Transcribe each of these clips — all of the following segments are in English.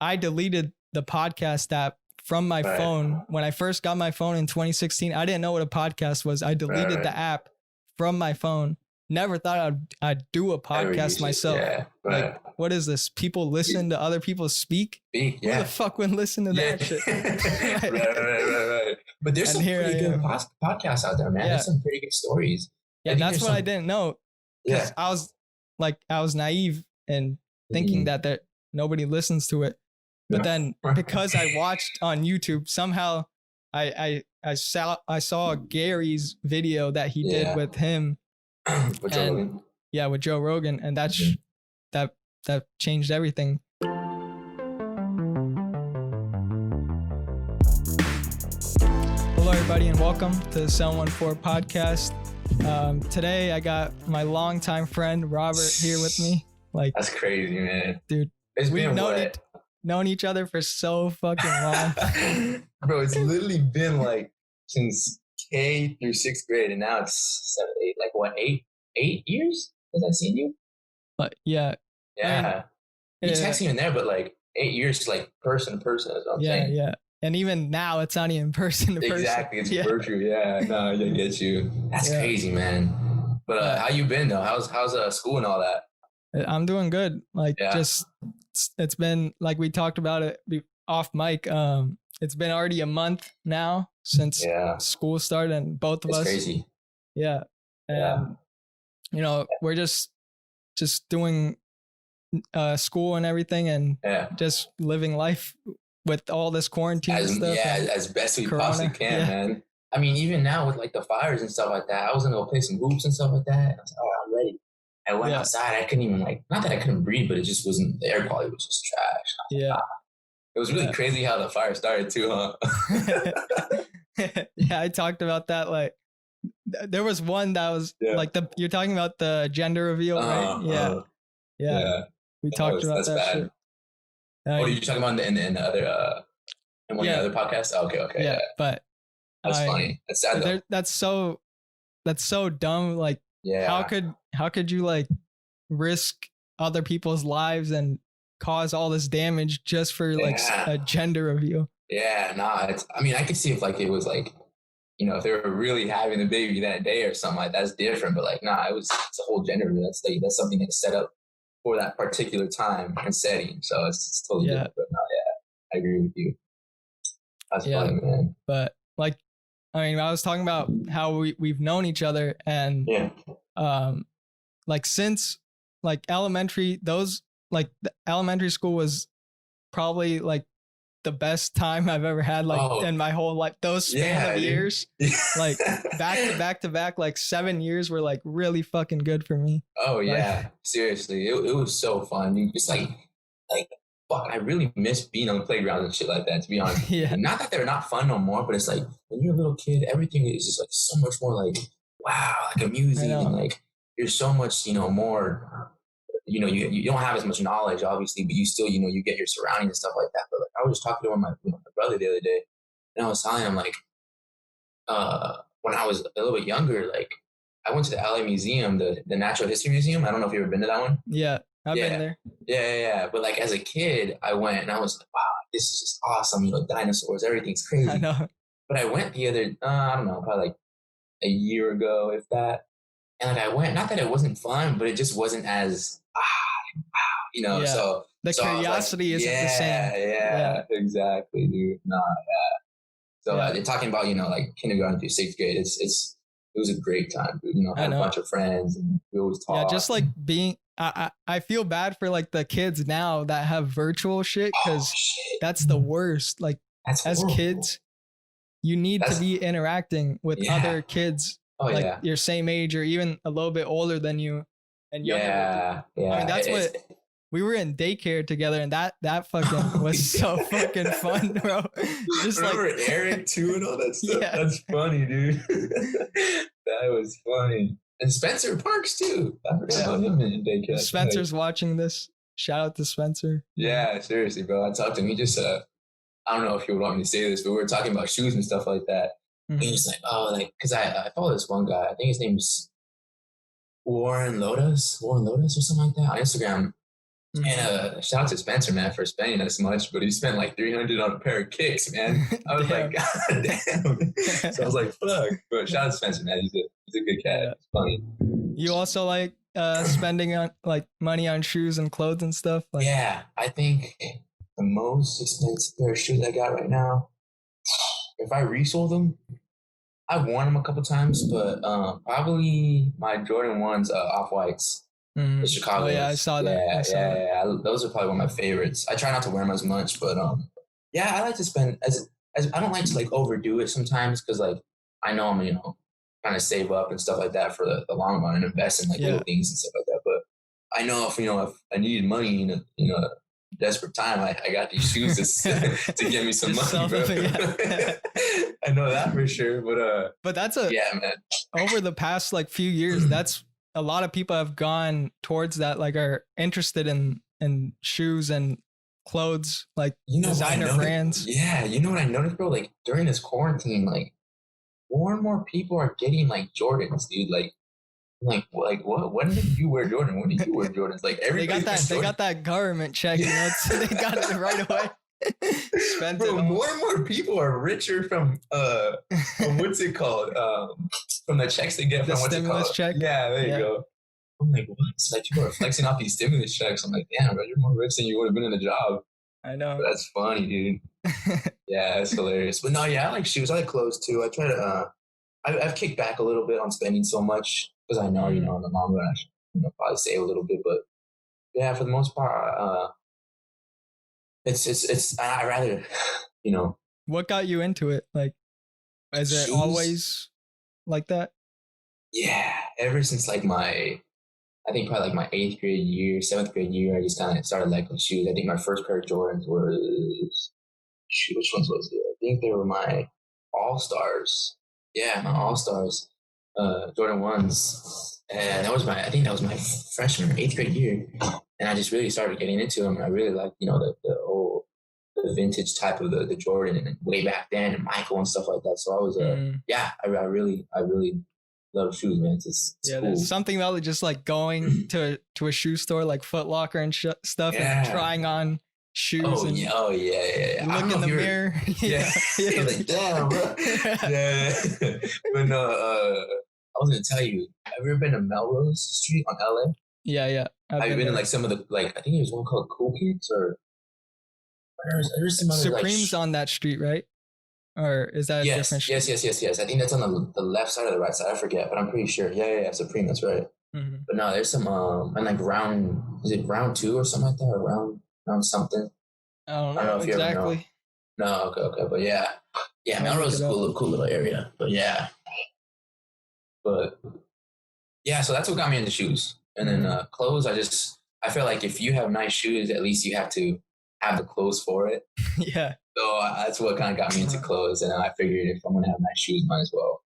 I deleted the podcast app from my phone. When I first got my phone in 2016, I didn't know what a podcast was. I deleted the app from my phone. Never thought I'd do a podcast myself. Yeah, like, what is this? People listen to other people speak? Who the fuck would listen to that shit? right. But there's some pretty good podcasts out there, man. There's some pretty good stories. Yeah, that's what I didn't know. Because I was naive and thinking that nobody listens to it. But then because I watched on YouTube, somehow I saw Gary's video that he did with him. With Joe Rogan. Yeah, with Joe Rogan, and that changed everything. Hello, everybody, and welcome to the 714 podcast. Today, I got my longtime friend Robert here with me. Like, that's crazy, man, dude. We've known each other for so fucking long, bro. It's literally been like since K through 6th grade, and now it's 7, 8, like what, 8 years since I've seen you? But yeah. You text me in there, but like 8 years, like person is what I'm saying. Yeah. And even now, it's not even person to person. Exactly, it's virtual. Yeah, no, I get you. That's crazy, man. But how you been though? How's school and all that? I'm doing good. Like, just it's been like we talked about it off mic. It's been already a month now since school started, and both of us. Crazy. Yeah. And you know, we're just doing school and everything, and just living life with all this quarantine stuff. Yeah, as best we possibly can, man. I mean, even now with like the fires and stuff like that, I was gonna go play some hoops and stuff like that. And I was like, oh, I'm ready. I went outside. I couldn't even not that I couldn't breathe, but it just wasn't, the air quality was just trash. Yeah. It was really crazy how the fire started too, huh? Yeah, I talked about that. Like, there was one that was like you're talking about the gender reveal, right? Yeah. We talked about that shit. What are you talking about in the other in one of the other podcasts? Oh, okay. Yeah. But that's funny. That's sad though. That's so dumb. Like, how could you like risk other people's lives and cause all this damage just for like a gender reveal? Yeah, nah. I mean, I could see if like it was like, you know, if they were really having the baby that day or something like that, that's different. But like, nah, it's a whole gender reveal. That's something that's set up for that particular time and setting. So it's totally different. But no, I agree with you. That's funny, man. But like, I mean, I was talking about how we've known each other, and like since like elementary, the elementary school was probably like the best time I've ever had, like in my whole life. Those span of years, like back to back, like 7 years were like really fucking good for me. Oh yeah, seriously, it was so fun. You just like fuck, I really miss being on the playground and shit like that, to be honest. Not that they're not fun no more, but it's like when you're a little kid, everything is just like so much more like wow, like amusing, and like you're so much, you know, more. You know, you don't have as much knowledge, obviously, but you still, you know, you get your surroundings and stuff like that. But like, I was just talking to my brother the other day, and I was telling him like, when I was a little bit younger, like I went to the LA Museum, the Natural History Museum. I don't know if you've ever been to that one. Yeah, I've been there. Yeah. But like as a kid, I went and I was like, wow, this is just awesome. You know, dinosaurs, everything's crazy. I know. But I went the other, I don't know, probably like a year ago, if that. And like I went, not that it wasn't fun, but it just wasn't as you know. So the curiosity isn't the same. Yeah, exactly, dude. So they're talking about, you know, like kindergarten through 6th grade. It was a great time, dude. You know, I had a bunch of friends, and we always talk. Yeah, just like being. I feel bad for like the kids now that have virtual shit, because that's the worst. Like as kids, you need to be interacting with other kids. Your same age or even a little bit older than you and younger. Yeah. I mean, that's what we were in daycare together, and that fucking was so fucking fun, bro. Just remember like Eric too and all that stuff. That's funny, dude. That was funny. And Spencer Parks too. I forgot about him in daycare. Spencer's watching this. Shout out to Spencer. Yeah, seriously, bro. I talked to him. He just I don't know if he would want me to say this, but we were talking about shoes and stuff like that. And he's like, because I follow this one guy. I think his name's Warren Lotus or something like that on Instagram. And shout out to Spencer, man, for spending this much, but he spent like $300 on a pair of kicks, man. I was like, God damn. So I was like, fuck. But shout out to Spencer, man. He's a good cat. It's funny. You also like spending on like money on shoes and clothes and stuff? Like, yeah, I think the most expensive pair of shoes I got right now, if I resold them, I've worn them a couple times, but probably my Jordan 1s, Off-Whites. The Chicago. Oh, yeah, I saw that. Yeah. Those are probably one of my favorites. I try not to wear them as much, but yeah, I like to spend as I don't like to like overdo it sometimes because like I know I'm kind of save up and stuff like that for the long run and invest in like little things and stuff like that. But I know if I needed money in a desperate time, I got these shoes to give me some money, bro. I know that for sure. But that's man. Over the past like few years, that's a lot of people have gone towards that, like are interested in shoes and clothes, like designer brands. Yeah, you know what I noticed, bro? Like during this quarantine, like more and more people are getting like Jordans, dude. Like what? When did you wear Jordan? When did you wear Jordans? Like everybody they got that government check, they got it right away. Spent bro, it more and more people are richer from what's it called? From the checks they get from what's it called? Check. Yeah, there you go. I'm like, what? It's like people are flexing off these stimulus checks. I'm like, damn, bro, you're more rich than you would have been in a job. I know. But that's funny, dude. Yeah, that's hilarious. But no, yeah, I like shoes. I like clothes too. I try to. I've kicked back a little bit on spending so much because I know, in the long run, I should probably save a little bit. But yeah, for the most part, it's. I rather, What got you into it? Like, is it always like that? Yeah, ever since like I think probably like my 8th grade year, 7th grade year, I just kind of started liking shoes. I think my first pair of Jordans was, which ones was it? I think they were my All-Stars. Yeah, my All-Stars, Jordan 1s. And I think that was my freshman or 8th grade year. And I just really started getting into them. I really liked, the vintage type of the Jordan and way back then and Michael and stuff like that. So I was, I really love shoes, man. It's cool. There's something about just like going to a shoe store like Foot Locker and stuff and trying on shoes. Oh yeah. Look in the mirror. Yeah. Like, damn, bro. Yeah. But no, I was gonna tell you, have you ever been to Melrose Street on LA? Yeah. Have you been in like some of the I think there's one called Cool Kicks or there's some other Supreme's on that street, right? Or is that a different street? Yes. I think that's on the left side or the right side. I forget, but I'm pretty sure. Yeah. Supreme, that's right. Mm-hmm. But no, there's some and like is it round 2 or something like that, or round something? I don't know if exactly. You ever know. No, okay, but yeah, Melrose is a cool little area. But yeah, so that's what got me into shoes, and then clothes. I feel like if you have nice shoes, at least you have to have the clothes for it. Yeah. So that's what kind of got me into clothes, and I figured if I'm gonna have nice shoes, might as well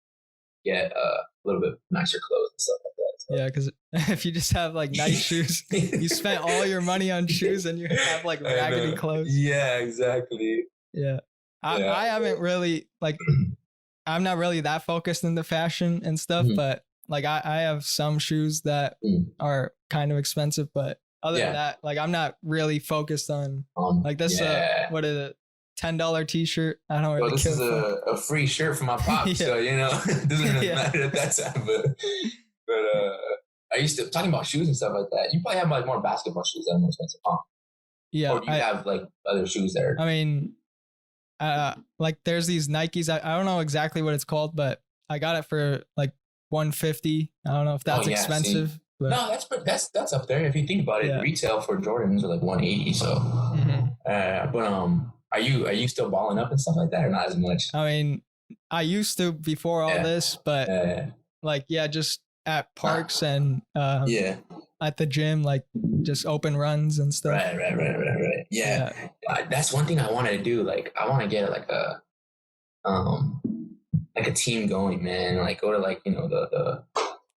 get a little bit nicer clothes and stuff like that. So. Yeah, because if you just have like nice shoes, you spent all your money on shoes, and you have like raggedy clothes. Yeah, exactly. Yeah, I haven't really I'm not really that focused into fashion and stuff, but like I have some shoes that are kind of expensive, but other than that, like I'm not really focused on like this. What is it? $10 t-shirt. I don't really care. This is a free shirt for my pop, so it doesn't really matter at that time. But I used to talking about shoes and stuff like that. You probably have like more basketball shoes that are more expensive, huh? Yeah. Or do you have like other shoes there? I mean, like there's these Nikes. I don't know exactly what it's called, but I got it for like $150. I don't know if that's expensive. But no, that's up there. If you think about it, retail for Jordans are like $180. So, are you still balling up and stuff like that, or not as much? I mean, I used to before all this, but just at parks and at the gym, like just open runs and stuff. Right. Yeah. That's one thing I wanted to do. Like, I want to get like a team going, man. Like, go to like the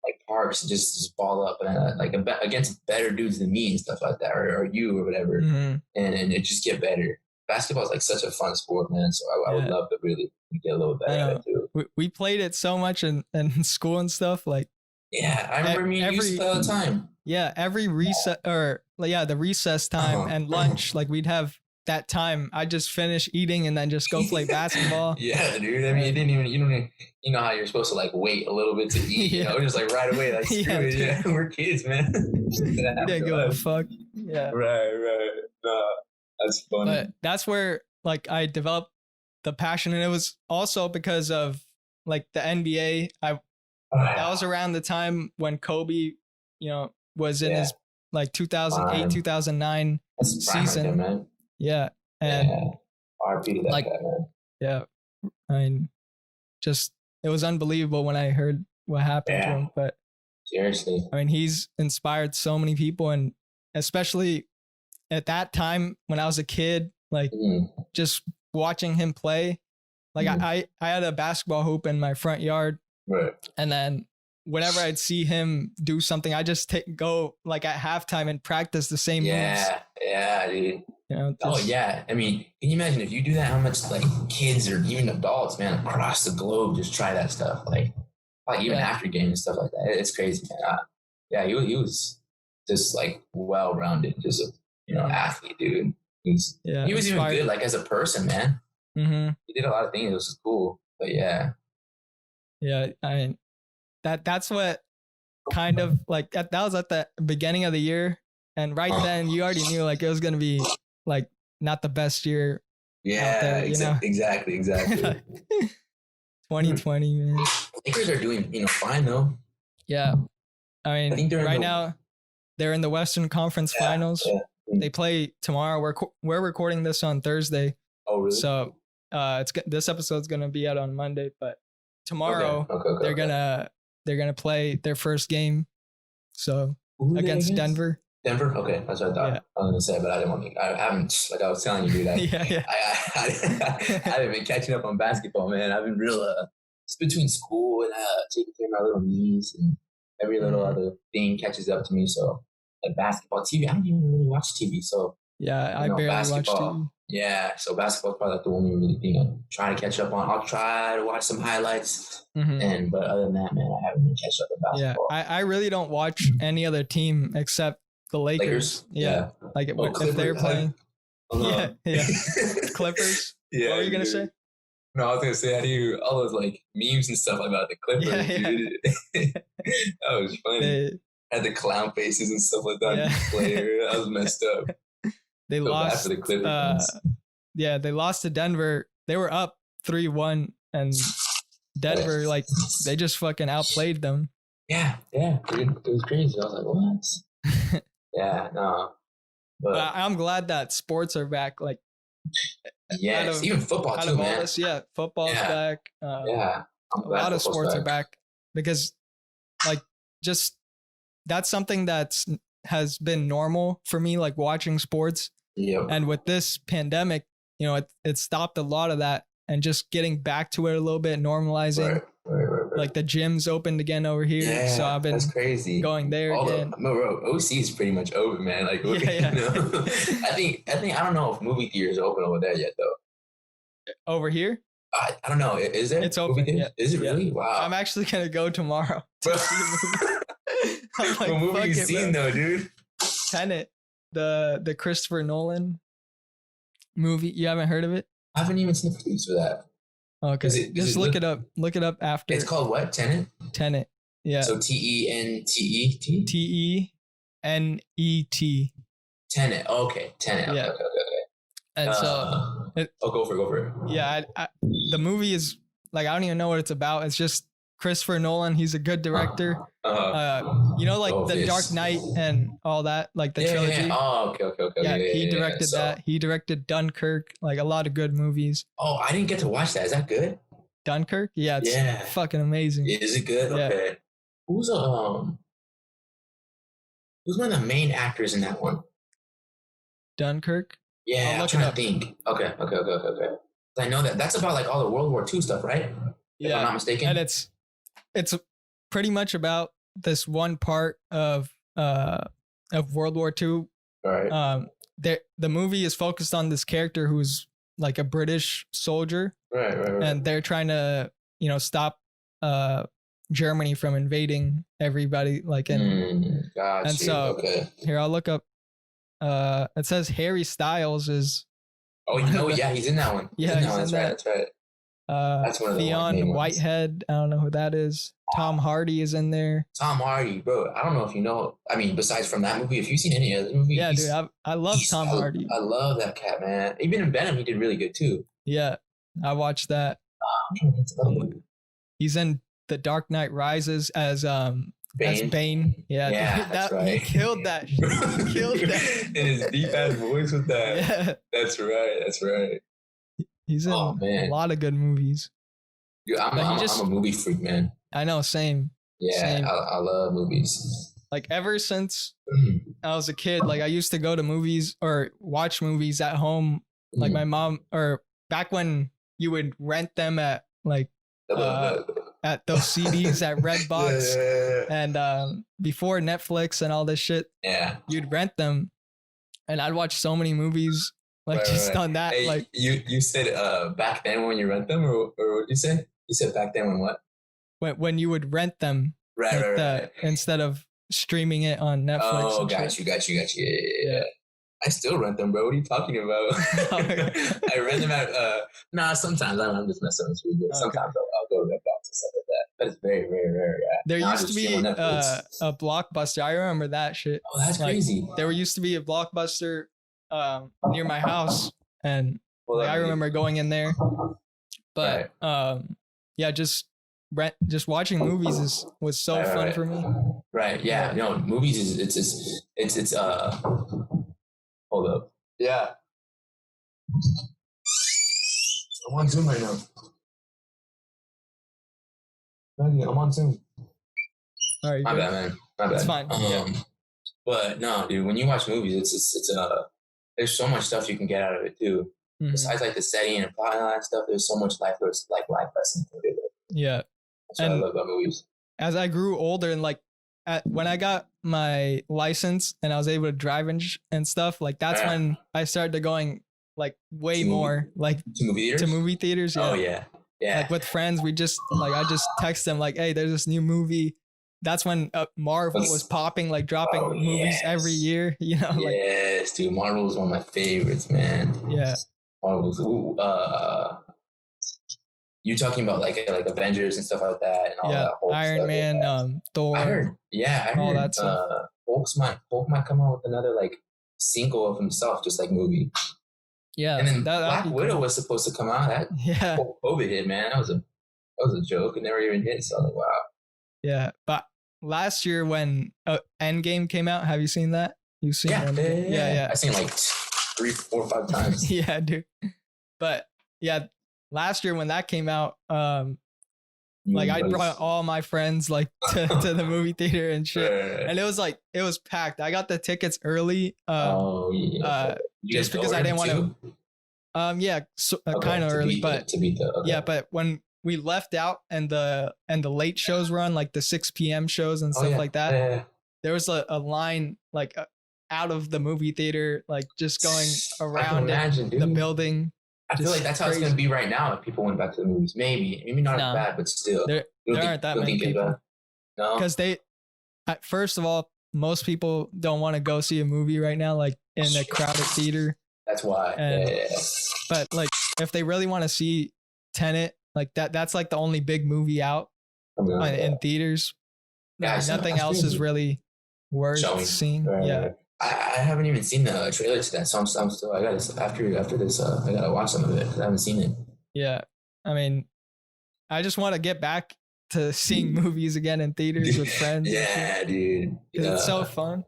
like parks and just ball up and like against better dudes than me and stuff like that, or you or whatever, and it just get better. Basketball is like such a fun sport, man. So I would love to really get a little better at it too. We played it so much in school and stuff. Like, I remember me and you used to play all the time. Yeah, every recess the recess time and lunch, like we'd have that time. I just finish eating and then just go play basketball. Yeah, dude. I mean, you know how you're supposed to like wait a little bit to eat, you know, just like right away, like screw it. Yeah, we're kids, man. Didn't give a fuck. Yeah. Right. No, that's funny. But that's where like I developed the passion, and it was also because of like the NBA. That was around the time when Kobe, was in his like 2008, 2009 season. Right there, man. Yeah. And RP to that like, guy, man. Yeah. I mean, just, it was unbelievable when I heard what happened to him. But seriously, I mean, he's inspired so many people, and especially at that time when I was a kid, like just watching him play. Like I had a basketball hoop in my front yard. Right. And then whenever I'd see him do something, I just go like at halftime and practice the same moves. Yeah, dude. Just, I mean, can you imagine if you do that, how much like kids or even adults, man, across the globe just try that stuff, like even after games and stuff like that. It's crazy, man. He was just like well-rounded, just a athlete, dude. He was inspired. Even good, like as a person, man. Mm-hmm. He did a lot of things. It was cool, but yeah. I mean, that's what kind of like that was at the beginning of the year, and right then you already knew like it was gonna be like not the best year. Yeah, out there, exactly. 2020, man. Lakers are doing fine though. Yeah, I mean, right now they're in the Western Conference Finals. Yeah. They play tomorrow. We're recording this on Thursday. Oh, really? So this episode's gonna be out on Monday, but tomorrow they're gonna play their first game. So against Denver. Denver? Okay, that's what I thought I was gonna say, but I didn't want to. I haven't, like I was telling you, dude. I haven't been catching up on basketball, man. I've been real. It's between school and taking care of my little niece, and every little other thing catches up to me. So, like basketball, TV, I don't even really watch TV. So I barely watch TV. Yeah, so basketball is probably like the only really thing I'm trying to catch up on. I'll try to watch some highlights, but other than that, man, I haven't been catching up on basketball. Yeah, I really don't watch any other team except the Lakers. Yeah. Like if they're playing. Clippers. Yeah. What were you gonna say? No, I was gonna say, how do you all those like memes and stuff about the Clippers? Dude. That was funny. Had the clown faces and stuff like that. Yeah. Player, that was messed up. They lost. For the Clippers. They lost to Denver. They were up 3-1, and Denver they just fucking outplayed them. Yeah, dude, it was crazy. I was like, what? Yeah, no. But I'm glad that sports are back. Like, even football too, man. Football's back. A lot of sports are back because, like, just that's something has been normal for me, like watching sports. Yep. And with this pandemic, it stopped a lot of that, and just getting back to it a little bit, normalizing. Right. Like the gym's opened again over here, so I've been going there again. OC is pretty much over, man. Like, I think I don't know if movie theaters are open over there yet, though. Over here? I don't know. Is there? It's open. Yeah. Is it really? Wow. I'm actually gonna go tomorrow to see a movie. What movie you seen though, dude? Tenet, the Christopher Nolan movie. You haven't heard of it? I haven't even seen the previews for that. Okay, just look it up. Look it up after. It's called what? Tenet? Tenet. Yeah. So Tentet? Tenet. Tenet. Okay. Tenet. Yeah. Okay. And so... go for it. Yeah, the movie is... Like, I don't even know what it's about. It's just Christopher Nolan. He's a good director. The Dark Knight and all that, like the trilogy. Yeah. Oh, okay. Yeah, he directed that. He directed Dunkirk, like a lot of good movies. Oh, I didn't get to watch that. Is that good? Dunkirk? Yeah, it's fucking amazing. Is it good? Yeah. Okay. Who's one of the main actors in that one? Dunkirk? Yeah, I'm trying to think. Okay. I know that's about like all the World War II stuff, right? Yeah, if I'm not mistaken. And it's pretty much about this one part of World War II. All right. The movie is focused on this character who's like a British soldier. Right. And they're trying to, stop Germany from invading everybody. Like, and so here, I'll look up. It says Harry Styles is. Oh, he's in that one. Yeah, that's right. That's right. That's one of the Fionn Whitehead. I don't know who that is. Tom Hardy is in there. Tom Hardy, bro. I don't know if you know. I mean, besides from that movie, if you've seen any other movie, yeah, dude, I love Tom Hardy. I love that cat, man. Even in Venom, he did really good too. Yeah, I watched that. He's in The Dark Knight Rises as Bane. Yeah, that's right. He killed that. He killed that. In his deep ass voice with that. Yeah, that's right. He's in a lot of good movies. Dude, I'm a movie freak, man. I know, same. Yeah, same. I love movies. Like ever since I was a kid, like I used to go to movies or watch movies at home. Like my mom, or back when you would rent them at like at those CDs at Redbox and before Netflix and all this shit. Yeah, you'd rent them, and I'd watch so many movies. Like on that. Hey, like you said back then when you rent them, or what did you say? You said back then when what? When you would rent them, right. Instead of streaming it on Netflix. Oh, got you. Yeah. I still rent them, bro. What are you talking about? I rent them at. Sometimes I'm just messing with you. But sometimes I'll go to Redbox and stuff like that. But it's very, very rare. Yeah. There used to be a Blockbuster. I remember that shit. Oh, that's crazy. There used to be a Blockbuster near my house, and I remember going in there. But just watching movies was so fun for me. Right. Yeah. No, movies is it's hold up. Yeah. I'm on Zoom right now. I'm on Zoom. All right. My bad, man. My bad. It's fine. But no, dude, when you watch movies, it's there's so much stuff you can get out of it too. Mm-hmm. Besides like the setting and plot and all that stuff, there's so much life lessons. Yeah. That's what I love about movies. As I grew older and like when I got my license and I was able to drive and stuff, like that's when I started going like way more like to movie theaters. Yeah. Oh yeah. Yeah. Like with friends, I just text them like, hey, there's this new movie. That's when Marvel was popping, like dropping movies every year, you know? Like, yes, dude. Marvel is one of my favorites, man. Yeah. Marvel's, you talking about like Avengers and stuff like that, and all that whole Iron stuff, Man, Thor. I heard all that stuff. Hulk might come out with another like single of himself, just like movie. Yeah, and then Black Widow was supposed to come out. That COVID hit, man. That was a joke. It never even hit. So I was like, wow. Yeah, but last year when Endgame came out, have you seen that? You've seen Endgame? Yeah. I've seen like 3, 4, 5 times. Yeah, dude. But yeah, last year when that came out, like I brought all my friends like to the movie theater and shit, and it was packed. I got the tickets early, just because I didn't want to. Kind of early, but but when we left out and the late shows were on, like the 6 p.m. shows and stuff like that, there was a line like out of the movie theater, like just going around the building. I feel like that's how it's going to be right now if people went back to the movies. Maybe not as bad, but still. There aren't that many people. No? Because first of all, most people don't want to go see a movie right now, like in a crowded theater. That's why. But like, if they really want to see Tenet, like that's like the only big movie out in theaters. Yeah, nothing else is really worth seeing. Yeah. I haven't even seen the trailer to that, so I'm still. I gotta after this. I gotta watch some of it because I haven't seen it. Yeah, I mean, I just want to get back to seeing movies again in theaters with friends. Yeah, dude, because it's so fun.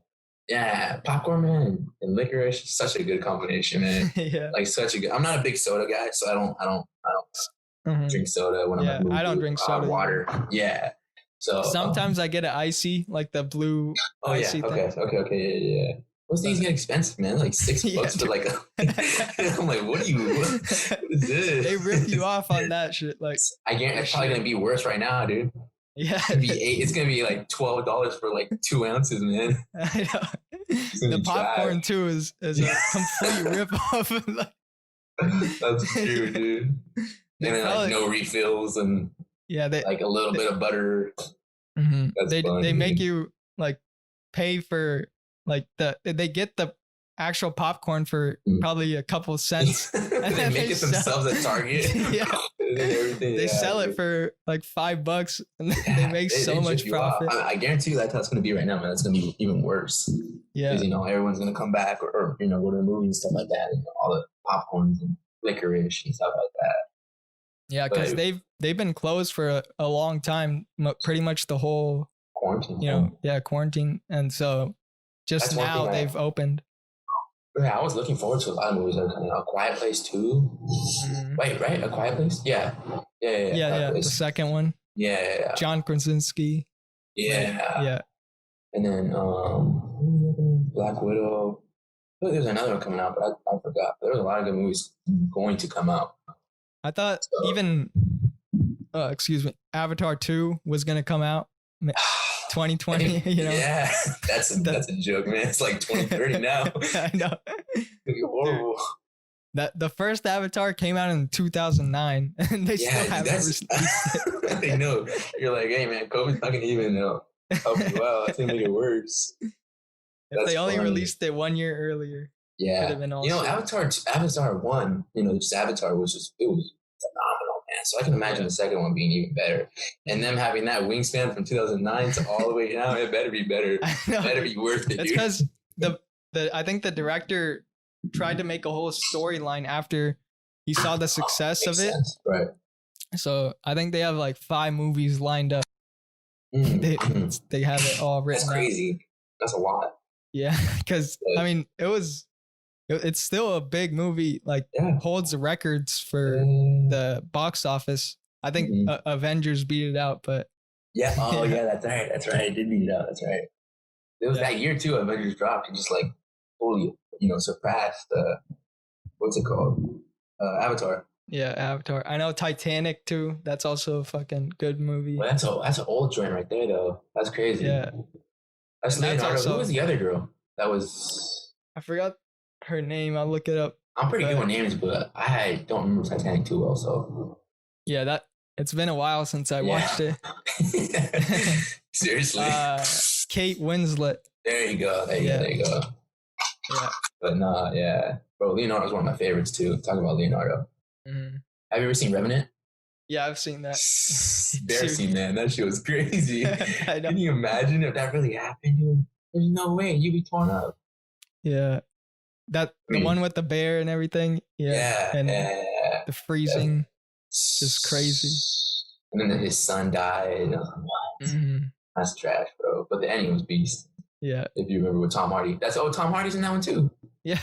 Yeah, popcorn, man, and licorice, such a good combination, man. Yeah, like such a good. I'm not a big soda guy, so I don't drink soda when I'm at movies. I don't drink soda. Water. Yeah. So sometimes I get an icy, like the blue. Oh icy yeah. thing. Okay. Yeah. Those things get expensive, man. Like $6 for like. I'm like, what is this? They rip you off on that shit. Like, I guarantee it's probably gonna be worse right now, dude. Yeah. It's gonna be like $12 for like 2 ounces, man. I know. The popcorn too is a complete rip off. That's true, dude. And then like no refills and. Yeah, like a little bit of butter. Mm-hmm. That's funny. They make you like pay for like they get the actual popcorn for probably a couple cents. And they make it themselves at Target. Yeah. They sell it for like $5 and they make so much profit. I guarantee you that's how it's going to be right now, man. It's going to be even worse. Yeah. Because, everyone's going to come back or go to the movie and stuff like that. And all the popcorns and licorice and stuff like that. Yeah, because they've been closed for a long time, pretty much the whole quarantine. Quarantine, and so just now they've opened. Yeah, I was looking forward to a lot of movies that are coming out. A Quiet Place 2. Mm-hmm. Wait, right? A Quiet Place? Yeah. The second one. Yeah. John Krasinski. Yeah. Yeah. And then Black Widow. There's another one coming out, but I forgot. There was a lot of good movies going to come out. I thought even, Avatar 2 was going to come out 2020, Yeah, that's a joke, man. It's like 2030 now. I know. Horrible. The first Avatar came out in 2009, and they still haven't released it. They know. You're like, hey, man, COVID's not going to even help you out. That's going to make it worse. If they only released it 1 year earlier. Yeah. Avatar 1, just Avatar it was phenomenal, man. So I can imagine the second one being even better. And them having that wingspan from 2009 to all the way now, it better be better. It better be worth it, It's because I think the director tried to make a whole storyline after he saw the success of it. Right. So I think they have like 5 movies lined up. They have it all written. That's crazy. That's a lot. Yeah, because it's still a big movie, like holds the records for the box office. I think Avengers beat it out, but yeah, that's right. It did beat it out. That's right. It was that year too. Avengers dropped and just like totally, surpassed what's it called? Avatar. Yeah, Avatar. I know Titanic too. That's also a fucking good movie. Well, that's an old joint right there though. That's crazy. Yeah. That's Leonardo. Who was the other girl? That was. I forgot her name. I'll look it up. I'm pretty good with names, but I don't remember Titanic too well. So. Yeah, it's been a while since I watched it. Seriously. Kate Winslet. There you go. There you go. Yeah. But nah, yeah, bro. Leonardo's one of my favorites too. Talk about Leonardo. Mm-hmm. Have you ever seen Revenant? Yeah, I've seen that. Embarrassing, man. That shit was crazy. I know. Can you imagine if that really happened, dude? There's no way you'd be torn up. Yeah. The one with the bear and everything. Yeah. And the freezing. Just crazy. And then his son died. What? Mm-hmm. That's trash, bro. But the ending was beast. Yeah. If you remember with Tom Hardy. Tom Hardy's in that one too. Yeah.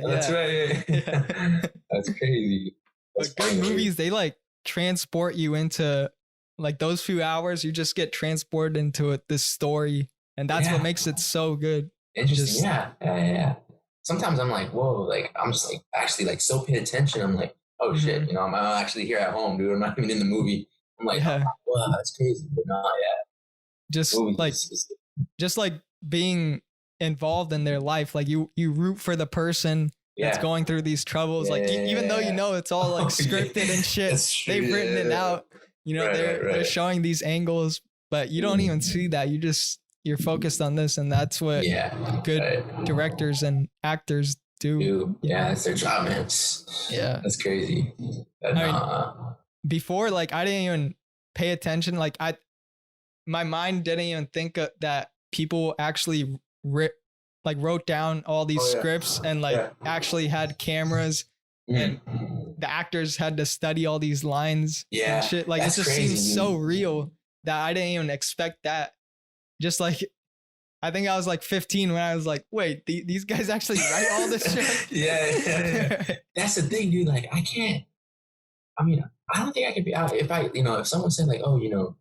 That's right. Yeah. That's crazy. But good movies, they like transport you into like those few hours. You just get transported into this story, and that's what makes it so good. Interesting. Yeah. Sometimes I'm like, whoa, like I'm just like actually like so pay attention. I'm like, oh shit, I'm actually here at home, dude. I'm not even in the movie. I'm like, wow, that's crazy. But no, just like being involved in their life, like you root for the person that's going through these troubles, like even though it's all like scripted and shit, they've written it out. They're showing these angles, but you don't even see that. You're focused on this, and that's what good directors and actors do. Yeah, it's their job, man. Yeah, that's crazy. Before, like I didn't even pay attention. Like my mind didn't even think that people actually wrote down all these scripts and actually had cameras and the actors had to study all these lines and shit. Like it just seems so real that I didn't even expect that. Just like, I think I was like 15 when I was like, wait, these guys actually write all this shit? Yeah. That's the thing, dude. Like I don't think I could be out if someone said like, oh, your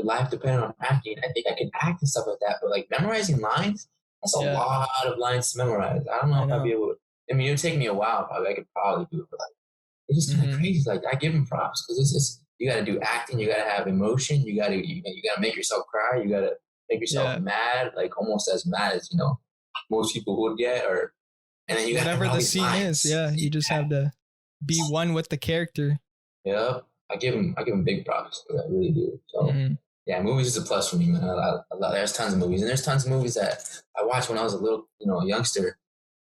life depended on acting, I think I could act and stuff like that. But like memorizing lines, that's a lot of lines to memorize. I don't know if I'd be able to. I mean, it would take me a while. Probably I could probably do it, but like it's just kind of crazy. Like I give them props because it's just you got to do acting, you got to have emotion, you got to make yourself cry, you got to make yourself mad, like almost as mad as most people would get, and then you got whatever the scene is. Yeah, you just have to be one with the character. Yep, I give him big props. I really do. So Yeah, movies is a plus for me, man. There's tons of movies, and there's tons of movies that I watched when I was a little, a youngster,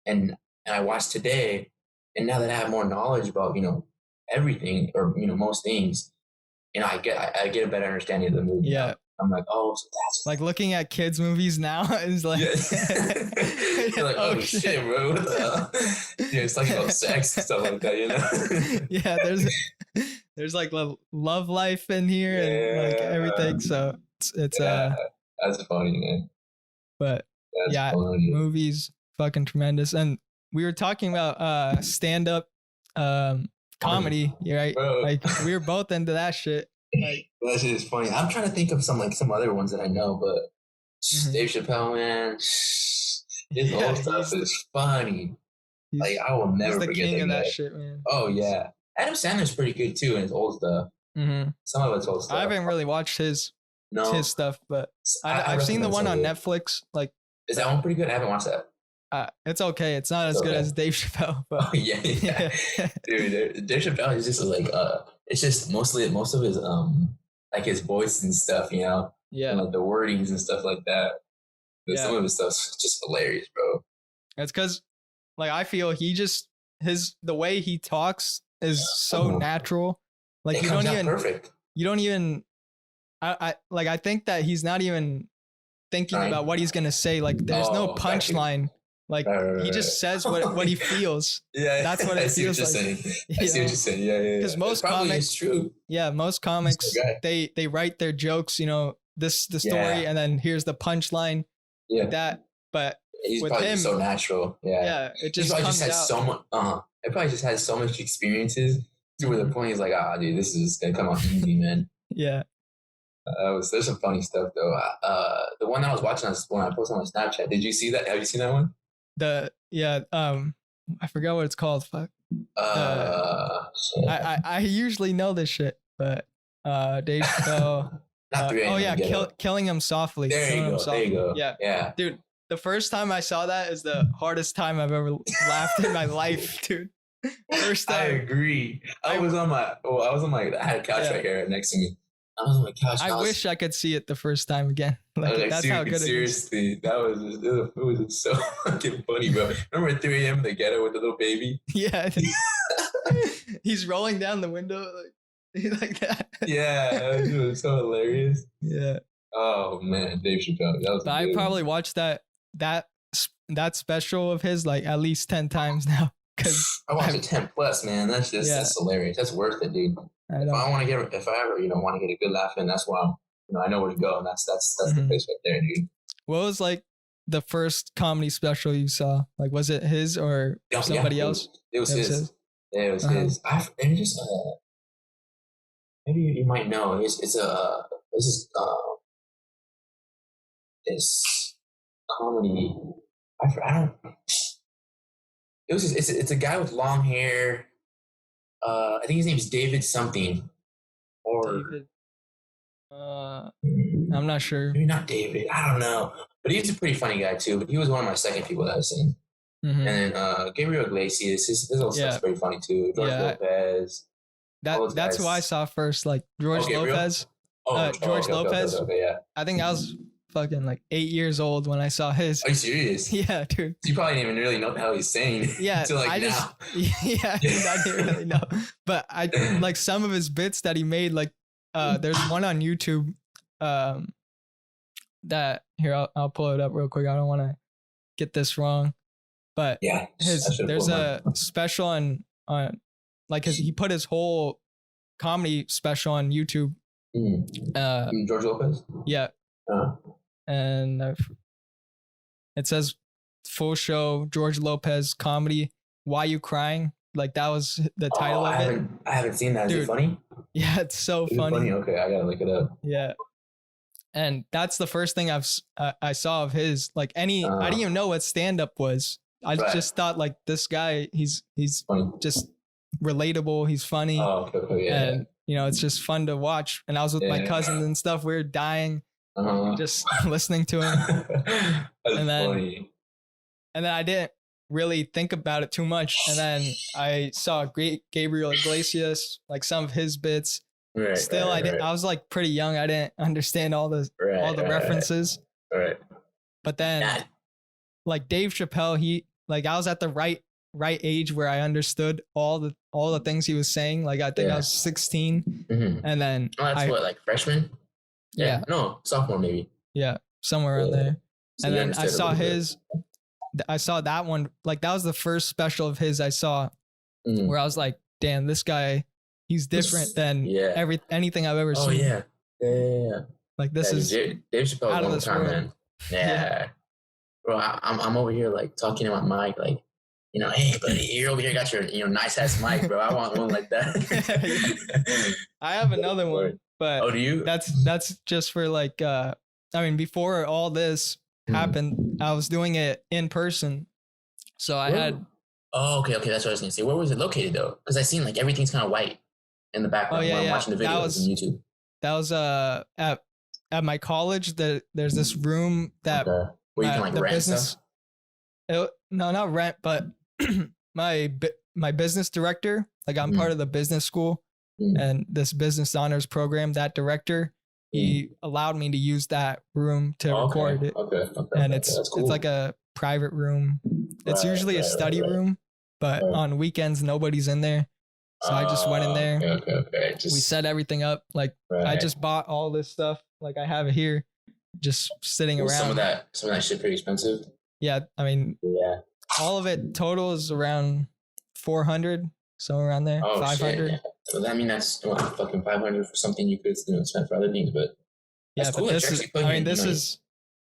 and I watched today, and now that I have more knowledge about, everything or most things, I get a better understanding of the movie. Yeah. Now. I'm like, oh, so that's like looking at kids' movies now is like, you're like, oh shit, bro, what the hell? It's talking about sex and stuff like that, Yeah, there's like love life in here and like everything. So it's that's funny, man. But that's funny. Movies fucking tremendous. And we were talking about stand-up comedy, right? Bro. Like we were both into that shit. Like, that shit is funny. I'm trying to think of some other ones that I know, but Dave Chappelle, man, his old stuff is funny. Like I will never forget the king of that shit, man. Oh yeah, Adam Sandler's pretty good too in his old stuff. Mm-hmm. Some of his old stuff. I haven't really watched his stuff, but I've seen the one on Netflix. Like, is that one pretty good? I haven't watched that. It's okay. It's not as good as Dave Chappelle, but yeah. Dude, Dave Chappelle is just like it's just most of his like his voice and stuff, Yeah. And, like the wordings and stuff like that. But some of his stuff's just hilarious, bro. It's because like I feel the way he talks is so natural. Like you don't even perfect. You don't even I think that he's not even thinking about what he's gonna say. Like there's no punchline. Like he just says what he feels. Yeah, that's what it feels like. I see what you're saying. Yeah. Because most comics, is true. Yeah, most comics they write their jokes. The story, and then here's the punchline. Yeah, like that. But he's with probably him, so natural. Yeah, it just comes out. So much. It probably just has so much experiences to where the point he's like, dude, this is gonna come out easy, man. Yeah. There's some funny stuff though. The one that I was watching was one I posted on my Snapchat. Did you see that? Have you seen that one? I forgot what it's called. Fuck. I usually know this shit, but Dave Chappelle. Killing him softly. There you go. Yeah. Dude, the first time I saw that is the hardest time I've ever laughed in my life, dude. First time. I agree. I had a couch right here next to me. I was on my couch. I wish I could see it the first time again. That's how good it is. Seriously, it was so fucking funny, bro. Remember at 3 a.m. in the ghetto with the little baby? Yeah. He's rolling down the window like that. Yeah, it was so hilarious. Yeah. Oh man, Dave Chappelle. I probably watched that special of his like at least 10 times now. Cause I watched it 10 plus, man. That's hilarious. That's worth it, dude. If I ever want to get a good laugh in, that's where I know where to go, and that's the place right there, dude. What was like the first comedy special you saw? Like, was it his or somebody else? It was his. Yeah, it was his. And just maybe you might know. It's comedy. I don't. It's a guy with long hair. I think his name is David something. Or David. I'm not sure. Maybe not David. I don't know. But he's a pretty funny guy too. But he was one of my second people that I've seen. Mm-hmm. And then Gabriel Iglesias, his old stuff's pretty funny too. George Lopez. That's who I saw first. Like George Lopez. George Lopez. Okay, yeah. I think I was fucking like 8 years old when I saw his. Are you serious? Yeah, dude. You probably didn't even really know how he's saying. Yeah, until like now. I didn't really know. But I like some of his bits that he made. Like, there's one on YouTube. That here I'll pull it up real quick. I don't want to get this wrong. But there's a special on like he put his whole comedy special on YouTube. George Lopez. Yeah. And it says full show George Lopez comedy. Why You Crying? Like that was the title of it. I haven't seen that. Is it funny? Yeah, it's so funny. Okay, I gotta look it up. Yeah. And that's the first thing I saw of his. Like I didn't even know what stand up was. I just thought like this guy, he's funny. Just relatable. He's funny. Oh, okay, yeah. And it's just fun to watch. And I was with my cousins and stuff. We were dying, just listening to him. That's funny. And then I didn't really think about it too much. And then I saw Gabriel Iglesias, like some of his bits. still, I was like pretty young. I didn't understand all the references. Right. But then, like Dave Chappelle, I was at the right age where I understood all the things he was saying. Like I think I was 16, and then that's like freshman. Yeah. No, sophomore maybe. Yeah, somewhere around there. So and then I saw I saw that one. Like that was the first special of his I saw, where I was like, damn, this guy, he's different than anything I've ever seen. Oh yeah. Like this is Dave Chappelle out of this world, man. Yeah. Bro, I'm over here like talking to my mic, like, hey buddy, you're over here got your nice ass mic, bro. I want one like that. I have another one, but do you? That's just for like before all this happened, I was doing it in person. So I had okay, that's what I was gonna say. Where was it located though? Because I seen like everything's kind of white in the background when I'm watching the videos on YouTube. That was at my college. There's this room that where you can like rent stuff. No, not rent, but my business director. Like I'm part of the business school and this business honors program. That director, he allowed me to use that room to record it. Okay. And it's like a private room. It's usually a study room, but on weekends nobody's in there. So I just went in there. Okay. We set everything up. Like I just bought all this stuff. Like I have it here, just sitting around. Some of that shit pretty expensive. Yeah, all of it total is around 400, somewhere around there. 500. Shit, yeah. So that's fucking 500 for something you could spend for other things, but cool. This is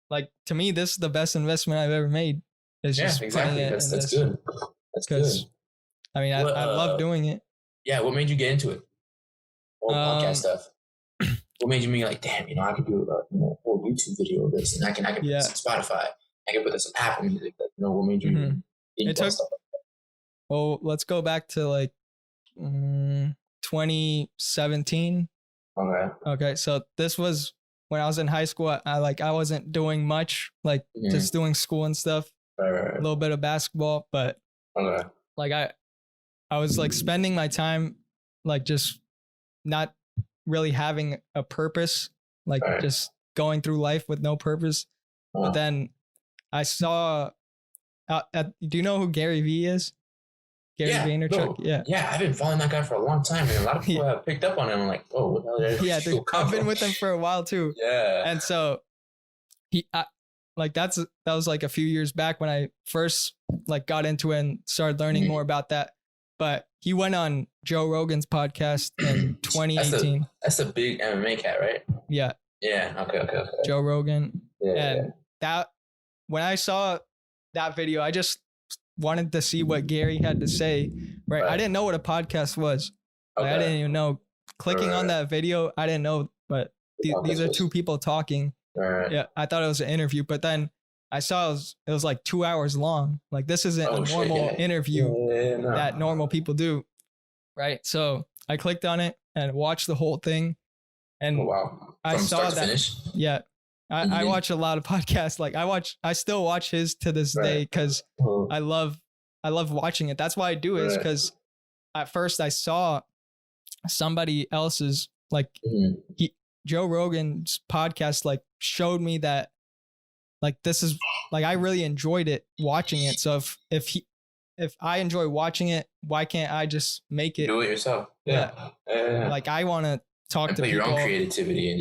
like, to me, this is the best investment I've ever made. It's just exactly. That's good. That's good. I love doing it. Yeah, what made you get into it? All podcast stuff. What made you be like, damn, I could do a whole YouTube video of this, and I can put this on Spotify. I can put this on Apple Music. What made you? It took. Well, let's go back to like 2017. Okay. So this was when I was in high school. I wasn't doing much, like just doing school and stuff. Right. A little bit of basketball, but like I was like spending my time like just not really having a purpose, like just going through life with no purpose. But then I saw, do you know who Garyvee is? Gary Vaynerchuk? Yeah, I've been following that guy for a long time, and a lot of people have picked up on him. I'm like, oh, what the hell is yeah, dude, I've been with him for a while too. Yeah, and so that was like a few years back when I first like got into it and started learning more about that. But he went on Joe Rogan's podcast in 2018. That's a big MMA cat, right? Yeah. Yeah. Okay. Joe Rogan. Yeah. And that, when I saw that video, I just wanted to see what Gary had to say. Right. I didn't know what a podcast was. Like, I didn't even know. Clicking on that video, I didn't know. But these are two people talking. Yeah. I thought it was an interview, but then I saw it was like 2 hours long. Like this isn't a normal interview that normal people do. Right. So I clicked on it and watched the whole thing. And I saw that. Finish? Yeah. I watch a lot of podcasts. Like I still watch his to this day because I love watching it. That's why I do it, is because at first I saw somebody else's, like Joe Rogan's podcast, like showed me that like this is like, I really enjoyed it watching it. So if I enjoy watching it, why can't I just make it? Do it yourself. Yeah. Like I want to talk to people. Your own creativity and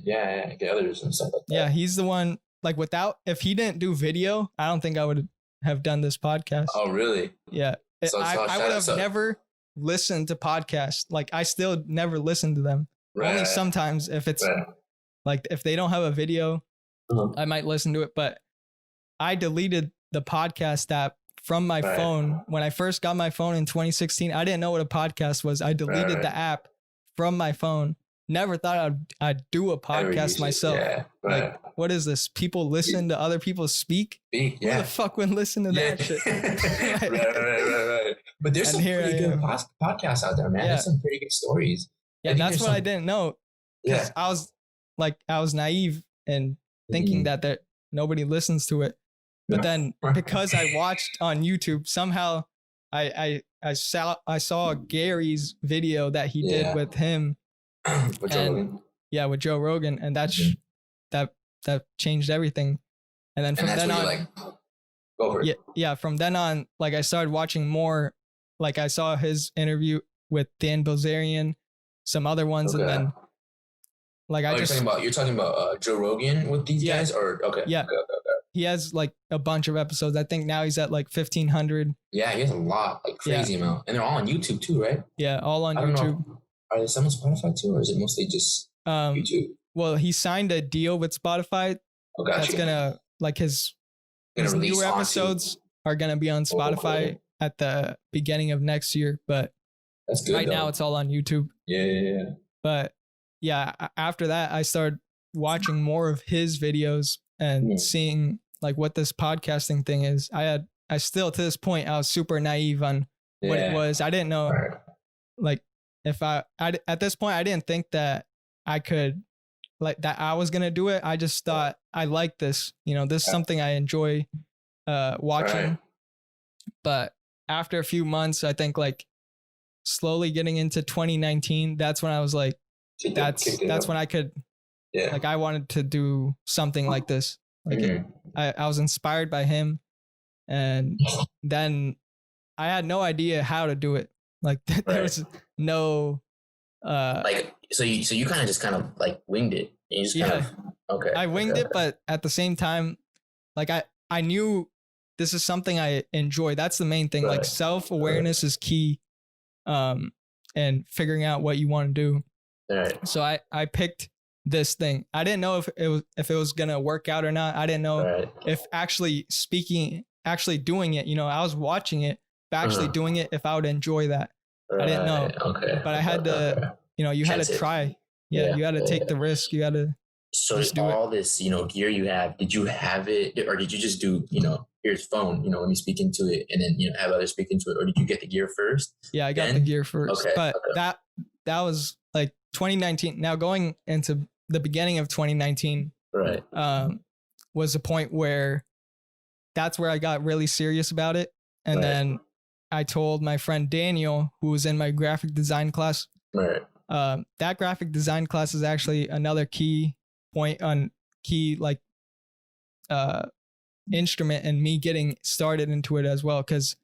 get others and stuff like that. Yeah, he's the one. Like if he didn't do video, I don't think I would have done this podcast. Oh, really? Yeah. I would have never listened to podcasts. Like I still never listen to them. Only sometimes if it's like if they don't have a video, I might listen to it. But I deleted the podcast app from my phone. When I first got my phone in 2016, I didn't know what a podcast was. I deleted the app from my phone. Never thought I'd do a podcast myself. Like, what is this? People listen to other people speak? Who the fuck would listen to that shit? Right. But there's some pretty good podcasts out there, man. There's some pretty good stories. Yeah, that's what I didn't know. Because I was naive and thinking that nobody listens to it. But then because I watched on YouTube, somehow I saw Gary's video that he did with him, With Joe Rogan. Yeah, with Joe Rogan, and that changed everything. And then from then on, like, go for it. Yeah. From then on, like I started watching more. Like I saw his interview with Dan Bilzerian, some other ones, and then like you're talking about Joe Rogan with these guys, or okay? Yeah. Okay. He has like a bunch of episodes. I think now he's at like 1,500. Yeah, he has a lot, like crazy amount, and they're all on YouTube too, right? Yeah, all on YouTube. Are they some on Spotify too, or is it mostly just YouTube? Well, he signed a deal with Spotify. Oh, gotcha. That's gonna like his newer episodes are gonna be on Spotify at the beginning of next year, but that's good. Right now, it's all on YouTube. Yeah. But yeah, after that, I started watching more of his videos and seeing like what this podcasting thing is. I still to this point, I was super naive on what it was. I didn't know, like, if I at this point, I didn't think that I could, like, that I was gonna do it. I just thought I like this. This is something I enjoy watching. Right. But after a few months, I think like slowly getting into 2019, that's when I was like, that's when I could, like, I wanted to do something like this. Like I was inspired by him, and then I had no idea how to do it. Like there was no like so you kind of just kind of like winged it. You just kind of, I winged it, but at the same time, like I knew this is something I enjoy. That's the main thing. Like self-awareness is key, and figuring out what you want to do. Right. So I picked this thing. I didn't know if it was gonna work out or not. I didn't know if actually doing it. I was watching it, but actually doing it, if I would enjoy that. I didn't know. Okay. But I had to. You had to try. Yeah. You had to take the risk. You had to. So all this, gear you have, did you have it, or did you just do, here's phone, let me speak into it, and then, have others speak into it, or did you get the gear first? Yeah, I got the gear first. Okay. But that was like 2019. Now going into the beginning of 2019, right? Was a point where that's where I got really serious about it, and then I told my friend Daniel, who was in my graphic design class. Right. That graphic design class is actually another key point on instrument and me getting started into it as well, because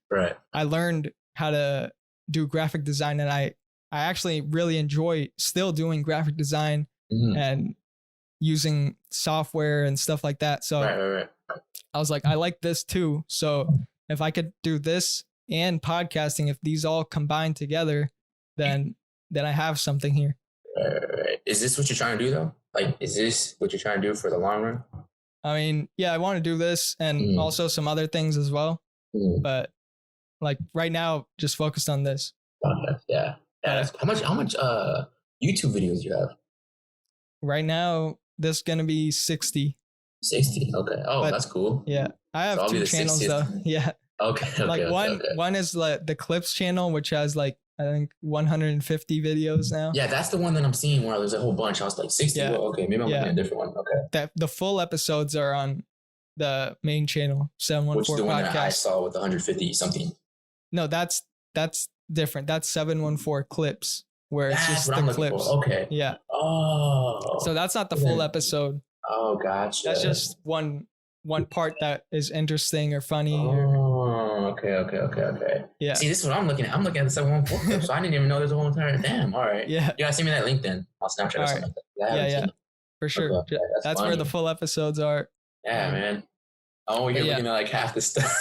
I learned how to do graphic design, and I actually really enjoy still doing graphic design and using software and stuff like that. So I was like, I like this too. So if I could do this and podcasting, if these all combine together, then I have something here. Right. Is this what you're trying to do though? Like, is this what you're trying to do for the long run? I mean, yeah, I want to do this and also some other things as well. But like right now, just focused on this. Yeah. How much YouTube videos do you have? Right now, this is going to be 60. 60. Okay. Oh, but, that's cool. Yeah. I have 2 channels 60th. Though. Yeah. Okay. Like one is like the clips channel, which has like, I think 150 videos now. Yeah, that's the one that I'm seeing where there's a whole bunch. I was like 60. Yeah. Well, okay, maybe I'm looking at a different one. Okay. The full episodes are on the main channel, 714 Which is the podcast. One that I saw with 150 something. No, that's different. That's 714 clips, where it's just the clips. Okay. Yeah. Oh. So that's not the full episode. Oh, gotcha. That's just one part that is interesting or funny. Okay. Yeah. See, this is what I'm looking at. I'm looking at the 714 clip, so I didn't even know there's a whole entire. Damn. All right. Yeah. You gotta send me that link then. I'll Snapchat or something like that. Yeah. For sure. Okay, that's where the full episodes are. Yeah, man. I'm over here looking at like half the stuff.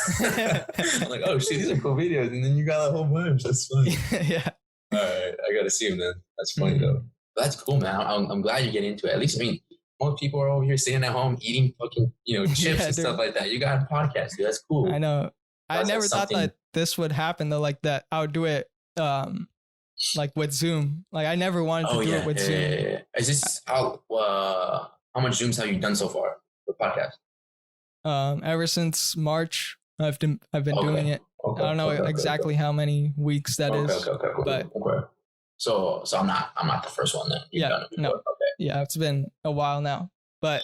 I'm like, oh shit, these are cool videos, and then you got a whole bunch. That's funny. Yeah. All right, I gotta see them then. That's funny though. But that's cool, man. I'm glad you get into it. At least, I mean, most people are over here sitting at home eating fucking, chips and stuff like that. You got a podcast, dude. That's cool. I know. I never thought that this would happen though, like that I would do it like with Zoom. Like I never wanted to do it with Zoom. Yeah. Is this how much Zooms have you done so far for podcast? Ever since March, I've been doing it. I don't know exactly how many weeks that is. But so I'm not the first one then. You've done it before. No. Okay. Yeah, it's been a while now. But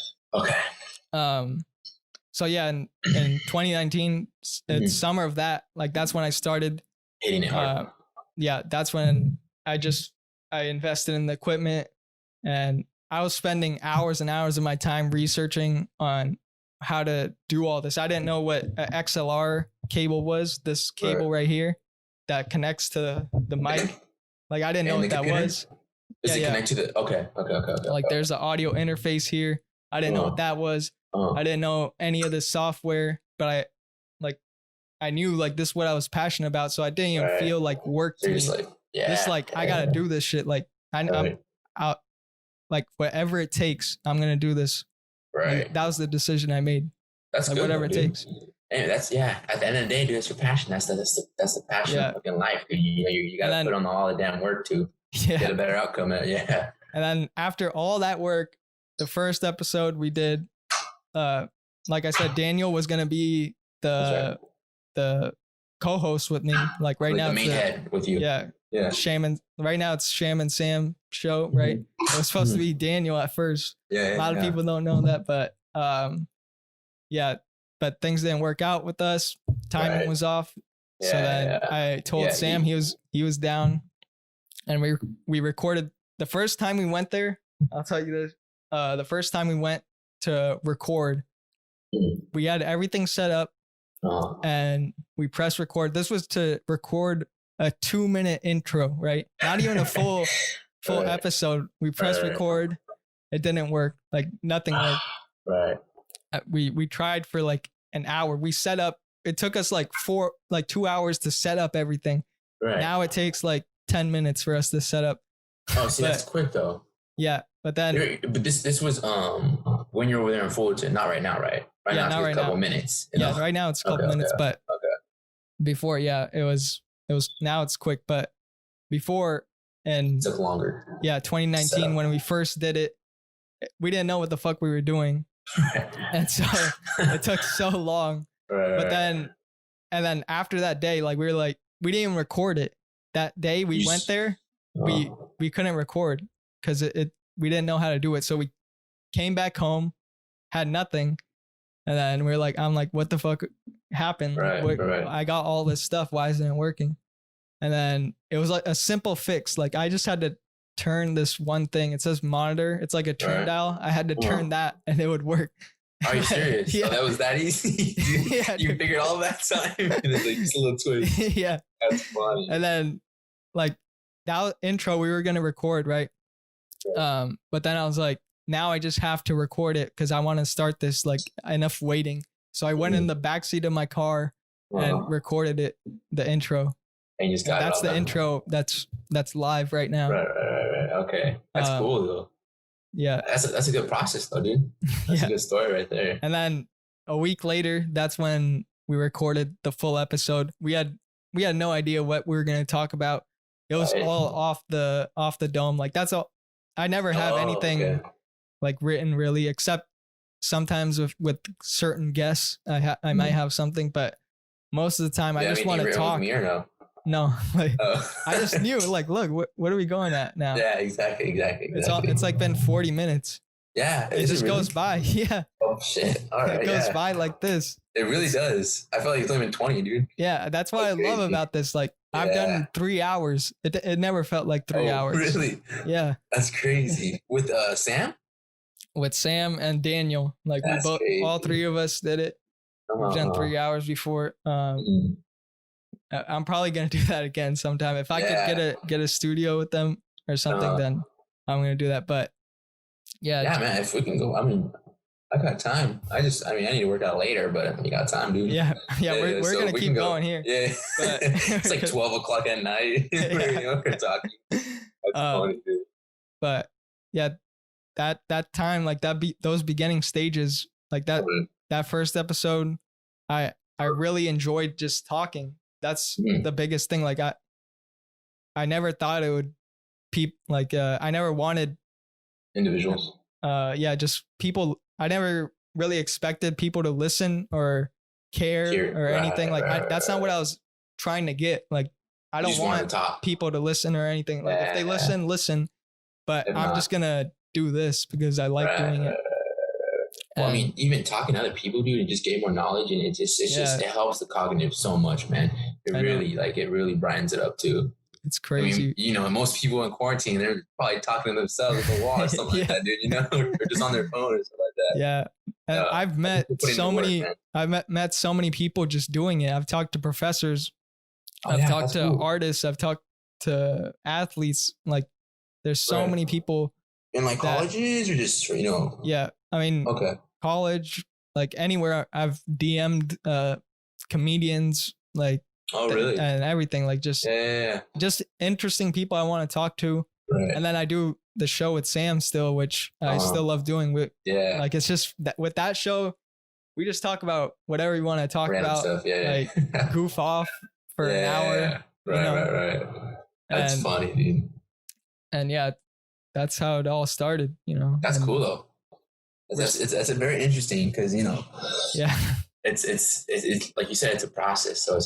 so yeah, in 2019, it's summer of that. Like that's when I started hitting it hard. Yeah, that's when I I invested in the equipment, and I was spending hours and hours of my time researching on how to do all this. I didn't know what an XLR cable was, this cable right here that connects to the mic. Like, I didn't know what that was. Does it connect to the, okay. Like, there's an audio interface here. I didn't know what that was. I didn't know any of the software, but I knew like this is what I was passionate about. So I didn't even feel like work to me. Just like, I got to do this shit. Like, I'm out, like, whatever it takes, I'm going to do this. Right. Like, that was the decision I made. That's like, good. Whatever it takes. And at the end of the day, dude, it's your passion. That's the passion of fucking life. You got to put on all the damn work to get a better outcome. Yeah. And then after all that work, the first episode we did, like I said, Daniel was going to be the co-host with me. Like right now, the main head with you. Yeah. Right now it's Shyam and Sam show, right? It was supposed to be Daniel at first. A lot of people don't know that, but but things didn't work out with us. Timing was off. So then I told Sam he was down, and we recorded the first time we went there. I'll tell you this. The first time we went to record, we had everything set up, and we pressed record. This was to record a 2-minute intro, right? Not even a full episode. We pressed record. It didn't work. Like, nothing worked. Right. We tried for like an hour. We set up. It took us like 2 hours to set up everything. Right. Now it takes like 10 minutes for us to set up. Oh, see, that's quick though. Yeah, but then. But this was when you were over there in Fullerton. Not right now, right? Right now, it's a couple minutes. Yeah, right now it's a couple minutes, but before, it was. Now it's quick, but before, and it took longer. Yeah, 2019 when we first did it, we didn't know what the fuck we were doing, and so it took so long. But then after that day, like we didn't even record it. That day we went there, we couldn't record because we didn't know how to do it. So we came back home, had nothing, and then I'm like, what the fuck happened? I got all this stuff. Why isn't it working? And then it was like a simple fix. Like, I just had to turn this one thing. It says monitor. It's like a turn dial. I had to turn that and it would work. Are you serious? Yeah. Oh, that was that easy? You figured all that time? It's like just a little twist. Yeah. That's funny. And then like that intro we were going to record, right? But then I was like, now I just have to record it because I want to start this, like, enough waiting. So I went in the backseat of my car and recorded it, the intro. And you just got that's the intro that's live right now. Right. Okay. That's cool though. Yeah. That's a good process though, dude. That's a good story right there. And then a week later, that's when we recorded the full episode. We had no idea what we were going to talk about. It was all off the dome. Like, that's all. I never have anything like written really, except sometimes with certain guests, I might have something, but most of the time I just want to talk. With me or no, like I just knew, like, look, what are we going at now? Yeah, exactly. It's like been 40 minutes. Yeah, it just goes by. Yeah. Oh shit! All right, it goes by like this. It really does. I feel like it's only been 20, dude. Yeah, that's what I love about this. Like, I've done 3 hours. It never felt like 3 hours. Really? Yeah. That's crazy. With Sam? With Sam and Daniel, like that's all three of us did it. We've done 3 hours before. I'm probably gonna do that again sometime. If I could get a studio with them or something, then I'm gonna do that. But yeah, man. If we can go, I mean, I got time. I need to work out later, but you got time, dude. Yeah. We're gonna keep going here. Yeah, but it's like 12 o'clock at night. We're talking. That's funny, dude. But yeah, that time, like those beginning stages, like that first episode, I really enjoyed just talking. That's the biggest thing. Like I never thought it would I never wanted individuals. Just people. I never really expected people to listen or care or anything. That's not what I was trying to get. Like, I don't want people to listen or anything. Like, if they listen, but I'm just gonna do this because I like doing it. Well, I mean, even talking to other people, dude, and just getting more knowledge, and it helps the cognitive so much, man. It really brightens it up too. It's crazy. I mean, most people in quarantine, they're probably talking to themselves at the wall or something like that, dude, or just on their phone or something like that. Yeah. And I've met so many, I've met so many people just doing it. I've talked to professors. I've talked to artists. I've talked to athletes. Like there's so many people. In like colleges or just, Yeah. I mean, college, like anywhere I've DM'd comedians, like, really? And everything, like just interesting people I want to talk to. Right. And then I do the show with Sam still, which I still love doing. Like it's just that with that show, we just talk about whatever you want to talk about. Stuff, like goof off for an hour. Right. That's funny, dude. And yeah, that's how it all started. That's cool though. That's a very interesting because it's like you said, it's a process. So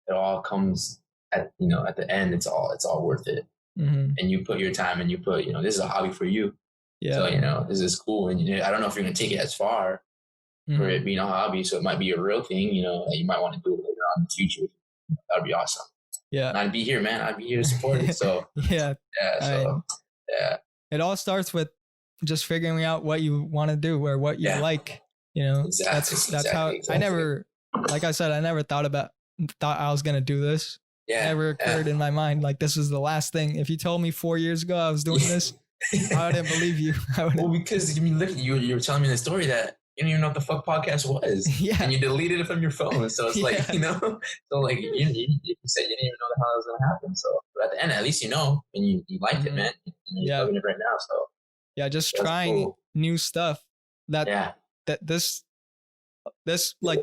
it all comes at the end. It's all worth it. Mm-hmm. And you put your time and you put this is a hobby for you. Yeah. So this is cool, and I don't know if you're gonna take it as far for it being a hobby. So it might be a real thing. That you might want to do it later on in the future. That'd be awesome. Yeah. And I'd be here, man. I'd be here to support it. So yeah. It all starts with just figuring out what you want to do or what you like. Exactly. That's how I never, like I said, I never thought I was gonna do this. Yeah. It never occurred in my mind like this is the last thing. If you told me 4 years ago I was doing this, I wouldn't believe you. Well, because look, you were telling me the story that you didn't even know what the fuck podcast was. Yeah. And you deleted it from your phone. So it's like, so like you said you didn't even know the hell it was gonna happen. So but at the end, at least and you liked it, man. You're loving it right now. So yeah, just trying new stuff. That this like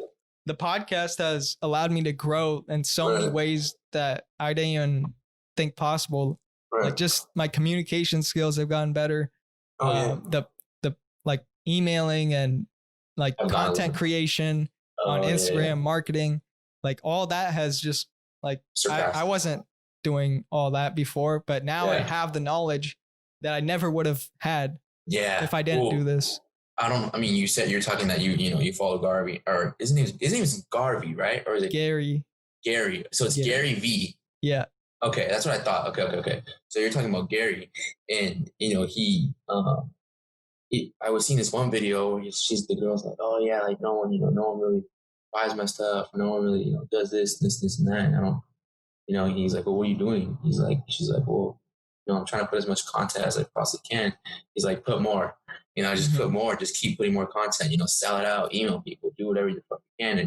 the podcast has allowed me to grow in so many ways that I didn't even think possible. Like just my communication skills have gotten better. The like emailing and like content creation on Instagram, marketing, like all that has just like I wasn't doing all that before, but now I have the knowledge that I never would have had if I didn't do this. You said you're talking that you follow Garyvee, or his name is Garyvee, right? Or is it Gary? So it's Garyvee. Yeah. Okay, that's what I thought. Okay. So you're talking about Gary, and he I was seeing this one video where the girl's like, oh yeah, like no one really buys my stuff, no one really does this and that. And I don't, he's like, well, what are you doing? She's like, well, I'm trying to put as much content as I possibly can. He's like, put more. Just put more. Just keep putting more content. Sell it out. Email people. Do whatever you fucking can,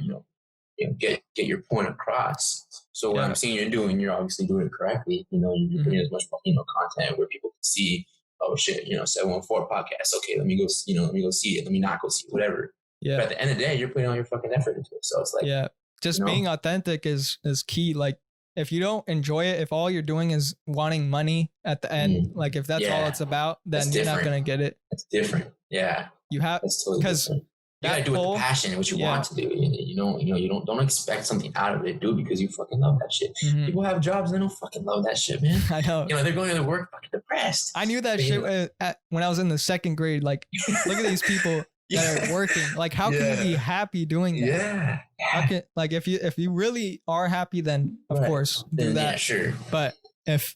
and get your point across. So what I'm seeing you're doing, you're obviously doing it correctly. You're putting as much content where people can see. Oh shit, 714 podcast. Okay, let me go see it. Let me not go see it. Whatever. Yeah. But at the end of the day, you're putting all your fucking effort into it. So it's like just being authentic is key. Like if you don't enjoy it, if all you're doing is wanting money at the end, like if that's all it's about, then you're not gonna get it. It's different. Yeah. You have because you gotta do it with passion, what you want to do. You don't expect something out of it. Do it because you fucking love that shit. Mm-hmm. People have jobs and they don't fucking love that shit, man. I know. They're going to work fucking depressed. I knew that shit when I was in the second grade. Like, look at these people that are working. Like, how can you be happy doing that? Yeah. How can, like, if you really are happy, then of course do that. Yeah, sure. But if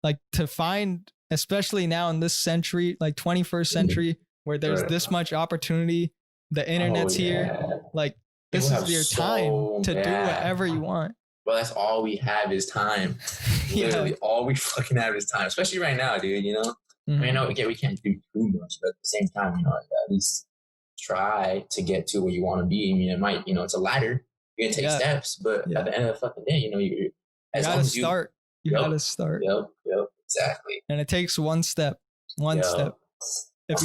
like to find, especially now in this century, like 21st century, where there's this much opportunity. The internet's here. Like this is your time to do whatever you want. Well, that's all we have is time. Literally, all we fucking have is time. Especially right now, dude. I mean, I know we can't do too much, but at the same time, at least try to get to where you want to be. I mean, it might, it's a ladder. You're gonna take steps, but at the end of the fucking day, you gotta start. You gotta start. Yep, exactly. And it takes one step. One step. If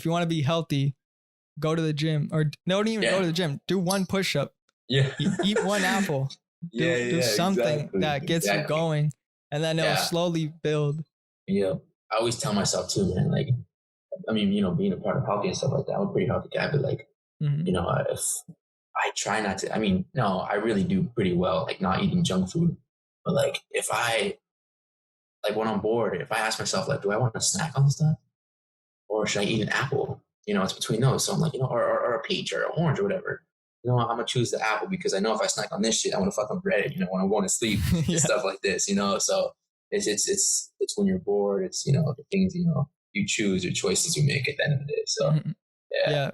you want to be healthy, go to the gym, or don't even go to the gym. Do one push-up. Yeah. Eat one apple. Do something that gets you going, and then it'll slowly build. Yeah. I always tell myself too, man, like, I mean, being a part of healthy and stuff like that, I'm a pretty healthy guy, but like, if I try not to, I mean, no, I really do pretty well, like not eating junk food. But like, if I, like when I'm bored, if I ask myself, like, do I want to snack on this stuff? Or should I eat an apple? It's between those. So I'm like, or a peach or an orange or whatever. you know what, I'm gonna choose the apple because I know if I snack on this shit, I'm gonna fucking regret it, you know, when I'm going to sleep and stuff like this, you know. So it's when you're bored, it's, you know, the things, you know, you choose, your choices you make at the end of the day. So yeah.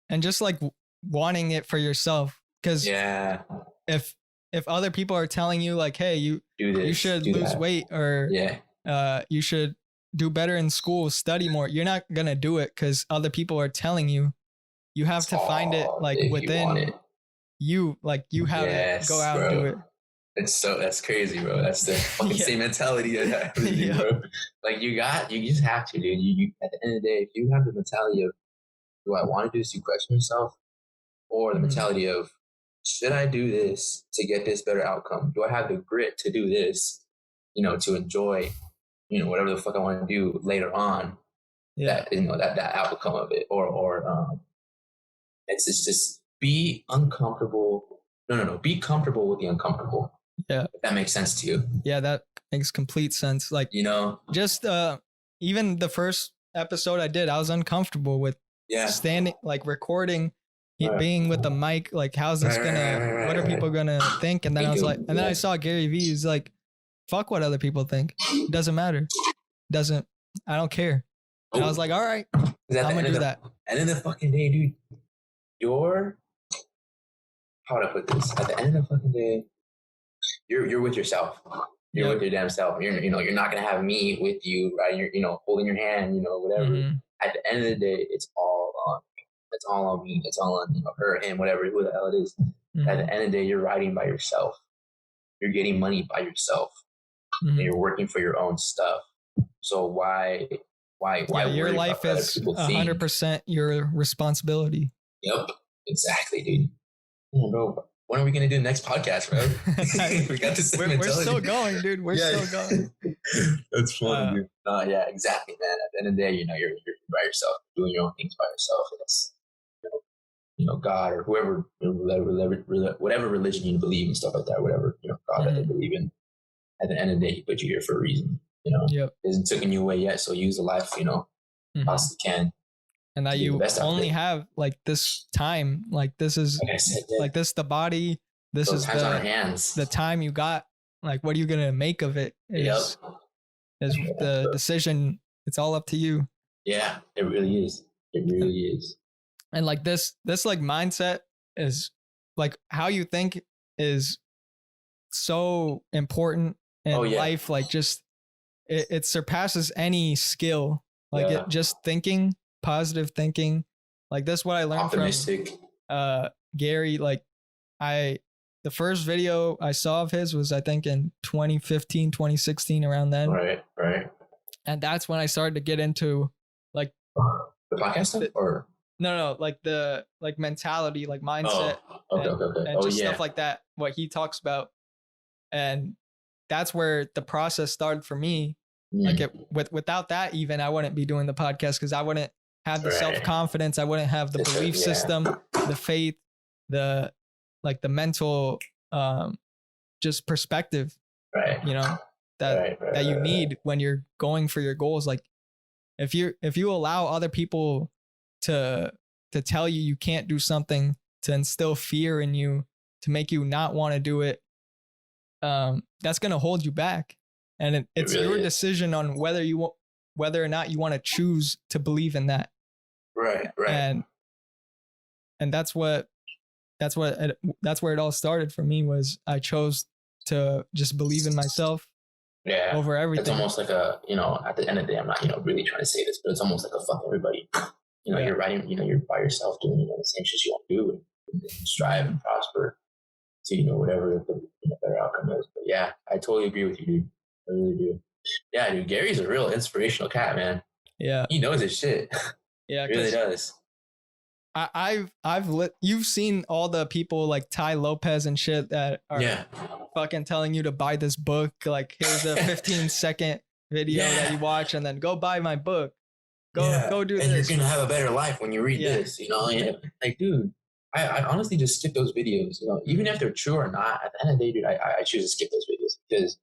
And just like wanting it for yourself, because if other people are telling you like, hey, you should lose weight, or you should do better in school, study more, you're not gonna do it because other people are telling you. You have to find it like within you, like you have it, go out and do it. That's crazy, bro. That's the fucking same mentality I have, bro. Like you just have to, dude. You at the end of the day, if you have the mentality of, do I want to do this? You question yourself, or the mentality of, should I do this to get this better outcome? Do I have the grit to do this, you know, to enjoy, you know, whatever the fuck I want to do later on? That, you know, that outcome of it, or it's just be uncomfortable. No. Be comfortable with the uncomfortable. Yeah. If that makes sense to you. Yeah, that makes complete sense. Like, you know, just even the first episode I did, I was uncomfortable with standing, like recording, being with the mic. Like, how's this gonna, what are people gonna think? And then I was like, and then I saw Garyvee. He's like, fuck what other people think. It doesn't matter. I don't care. And I was like, all right, I'm gonna do that. And then the fucking day, dude, how would I put this? At the end of the fucking day, you're with yourself. You're with your damn self. You're not gonna have me with you, right? You're, you know, holding your hand, you know, whatever. At the end of the day, it's all on me. It's all on me. It's all on, you know, her, him, whatever, who the hell it is. At the end of the day, you're riding by yourself. You're getting money by yourself. And you're working for your own stuff. So why your life is 100% your responsibility. Yep, exactly, dude. Yeah, bro. When are we gonna do the next podcast, bro? We got this. We're still going, dude. We're still going. That's funny, dude. Yeah, exactly, man. At the end of the day, you know, you're by yourself, doing your own things by yourself. And it's, you know, God or whoever, whatever religion you believe and stuff like that, whatever, you know, God that they believe in. At the end of the day, He put you here for a reason. You know, it hasn't taken you away yet, so use the life, you know, possibly can. And that you only have like this time, like this is like this the body, this is on our hands. The time you got. Like, what are you gonna make of it? Is the decision? It's all up to you. Yeah, it really is. It really is. And like this like mindset is like how you think is so important in life. Like just it surpasses any skill. Like it just thinking. Positive thinking, like this what I learned from Gary. Like the first video I saw of his was I think in 2015 2016, around then, right, and that's when I started to get into like the podcast stuff, or no like the like mentality, like mindset, and just stuff like that, what he talks about. And that's where the process started for me. Like without that, even I wouldn't be doing the podcast, because I wouldn't have the self-confidence. I wouldn't have the belief system, the faith, the mental, just perspective, you know, that you need when you're going for your goals. Like if you allow other people to tell you can't do something, to instill fear in you, to make you not want to do it, that's going to hold you back. And it's really your decision on whether or not you want to choose to believe in that. Right. And that's where it all started for me. Was I chose to just believe in myself over everything. It's almost like you know, at the end of the day, I'm not, you know, really trying to say this, but it's almost like a fuck everybody. You know, you're writing, you know, you're by yourself doing, you know, the same shit you want to do, and strive and prosper to, you know, whatever the better outcome is. But yeah, I totally agree with you, dude. I really do. Yeah, dude, Gary's a real inspirational cat, man. Yeah. He knows his shit. Yeah, he really does. You've seen all the people like Ty Lopez and shit that are fucking telling you to buy this book. Like, here's a 15-second video that you watch, and then go buy my book. Go do this. And you're gonna have a better life when you read this, you know? Like, dude, I honestly just skip those videos, you know, even if they're true or not. At the end of the day, dude, I choose to skip those videos, because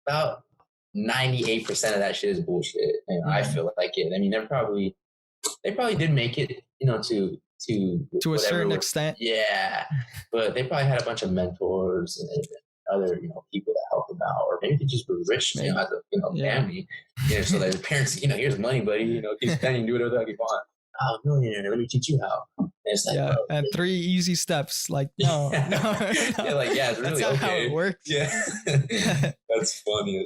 about 98% of that shit is bullshit. And I feel like it. I mean, they're probably they probably did make it, to a certain extent. Yeah, but they probably had a bunch of mentors and other people that helped them out, or maybe they just were rich, as a family, so their parents, here's money, buddy, keep spending, do whatever the heck you want. Oh, millionaire, let me teach you how. And it's like, bro, and 3 easy steps. Like, no. Yeah, like, yeah, it's really that's not how it works. Yeah, that's funny.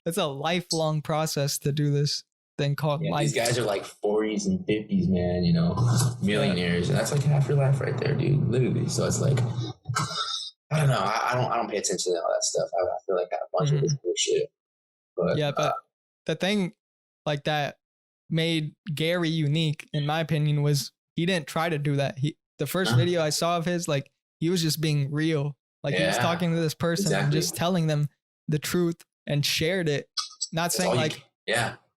It's a lifelong process to do this thing called life. These guys are like 40s and 50s, man. Millionaires, and that's like half your life right there, dude. Literally. So it's like, I don't know. I don't pay attention to all that stuff. I feel like I have a bunch of this bullshit. But the thing like that made Gary unique, in my opinion, was he didn't try to do that. The first video I saw of his, like, he was just being real. Like, he was talking to this person and just telling them the truth and shared it. Not saying like,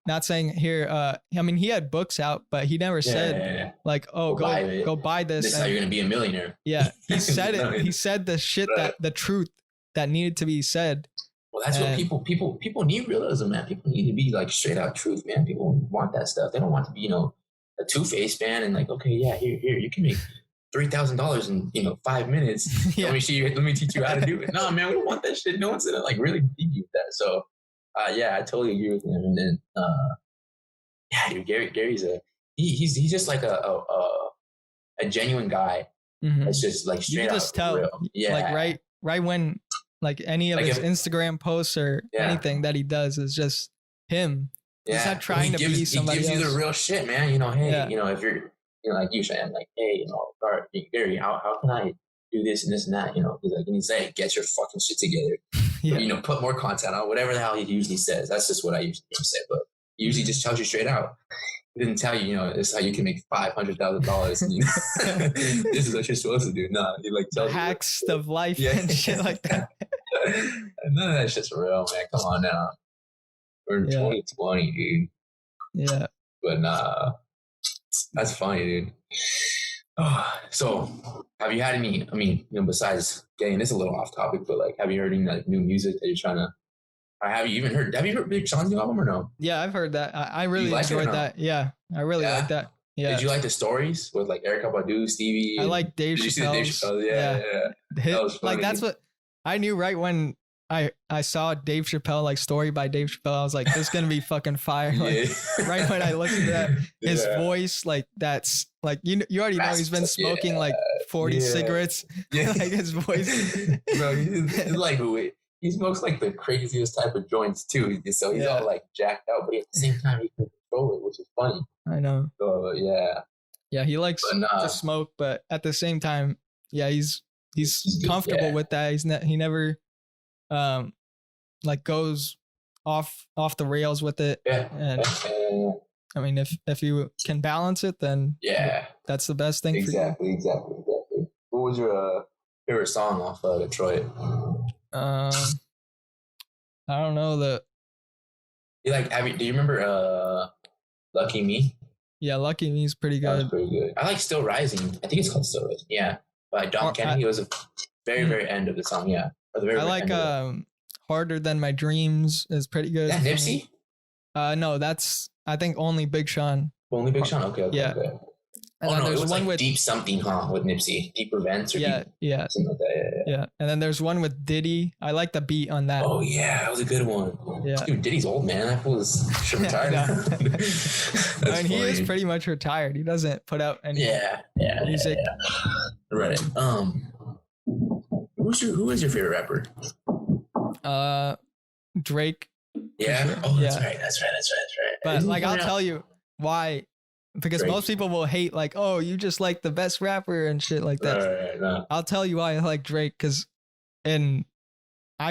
not saying here, I mean, he had books out, but he never said like, oh, go buy this. This is how you're going to be a millionaire. Yeah. He said it. He said the shit the truth that needed to be said. Well, that's what people need realism, man. People need to be like straight out truth, man. People want that stuff. They don't want to be, a two-faced man and like, okay, yeah, here, you can make $3,000 in 5 minutes. Let me teach you how to do it. No, man, we don't want that shit. No one's gonna like really feed you with that. So, I totally agree with him. And then, dude, Gary's he's just like a genuine guy. That's just like straight out. You can just tell, real. Like right when. Like any of his Instagram posts or anything that he does is just him. He's not trying to be somebody else. He gives you the real shit, man. Hey, if you're, like you, Shyam, like, hey, Gary, how can I do this and this and that? He's like, and he's like, get your fucking shit together. Or, put more content out, whatever the hell he usually says. That's just what I usually say. But he usually just tells you straight out. He didn't tell you, this is how you can make $500,000. This is what you're supposed to do. No, he like tells hacks of life and shit like that. None of that shit's real, man. Come on now. We're in 2020, dude. Yeah. But that's funny, dude. So, have you had any? I mean, besides getting this a little off topic, but like, have you heard any like new music that you're trying to? Or have you heard Big Sean's new album or no? Yeah, I've heard that. I really enjoyed that. Yeah, I really like that. Yeah. Did you like the stories with like Erykah Badu, Stevie? I like Dave Chappelle. Yeah. That was funny. Like that's what I knew right when I saw Dave Chappelle, like story by Dave Chappelle. I was like, this is gonna be fucking fire. Like right when I listened to that, his voice, like that's like you already know he's been smoking like 40 cigarettes. Like his voice. Bro, he's like he smokes like the craziest type of joints too. So he's all like jacked out, but at the same time he can control it, which is funny. I know. So yeah, he likes to smoke, but at the same time, he's comfortable with that. He never like goes off the rails with it. And I mean, if you can balance it, then that's the best thing for you. Exactly. What was your favorite song off Detroit? I don't know do you remember Lucky Me? Yeah, Lucky Me is pretty good. That was pretty good. I like Still Rising. I think it's called Still Rising. Yeah, by Don Kennedy. It was a very very end of the song. Yeah, or the very. I like Harder Than My Dreams is pretty good. That Nipsey? No, that's I think only Big Sean. Only Big Sean. Okay. Yeah. Okay. And no, it was one with Deep Something, with Nipsey. Deeper Vents or something like that. Yeah. And then there's one with Diddy. I like the beat on that. Oh yeah, that was a good one. Yeah. Dude, Diddy's old, man. That fool is retired. I mean, he is pretty much retired. He doesn't put out any music. Yeah. Right. Who is your favorite rapper? Drake. Yeah. Sure. Oh, that's right. But like, I'll tell you why. Because Drake. Most people will hate like, oh, you just like the best rapper and shit like that. Right, no. I'll tell you why I like Drake, because I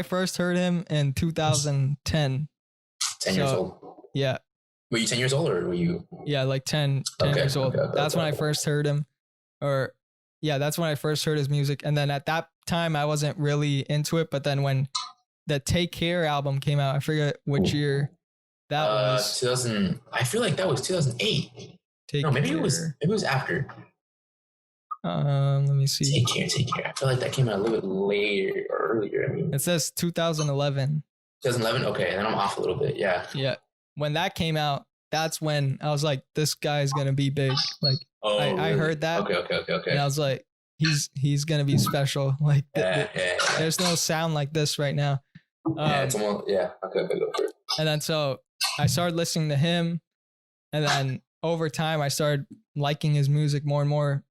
first heard him in 2010. 10 years old? Yeah. Were you 10 years old or were you? Yeah, like 10 years old. That's when I first heard him. That's when I first heard his music. And then at that time, I wasn't really into it. But then when the Take Care album came out, I forget which year that was. 2000. I feel like that was 2008. Maybe it was after. Let me see. Take Care. I feel like that came out a little bit later or earlier. I mean, it says 2011. 2011. Okay, then I'm off a little bit. Yeah. Yeah. When that came out, that's when I was like, this guy's gonna be big. Like, I heard that. Okay. And I was like, he's gonna be special. Like, there's no sound like this right now. It's almost, okay, go for it. And then so I started listening to him, and then over time I started liking his music more and more.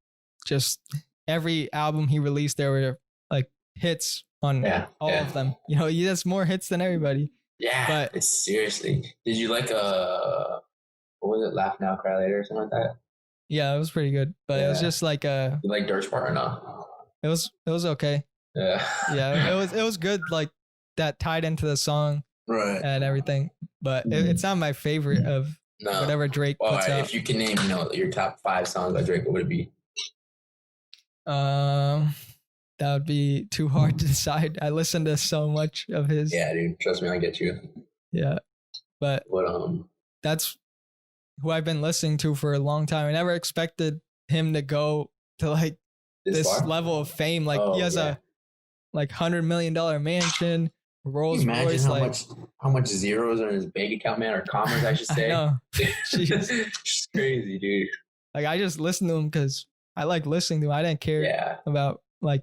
Just every album he released, there were like hits on all of them. You know, he has more hits than everybody. Yeah, but it's seriously. Did you like what was it? Laugh Now, Cry Later, or something like that? Yeah, it was pretty good, but it was just like You like Dirt's part or not? It was okay. Yeah, it was good. Like that tied into the song, right, and everything. But it's not my favorite of whatever Drake puts out. If you can name, your top 5 songs by Drake, what would it be? That would be too hard to decide. I listen to so much of his. Yeah, dude. Trust me, I get you. Yeah, but that's who I've been listening to for a long time. I never expected him to go to like this level of fame. Like he has a like $100 million mansion, Rolls Royce. Like how much zeros are in his bank account, man, or commas, I should say. I know. It's crazy, dude. Like I just listened to him because I like listening to him. I didn't care about like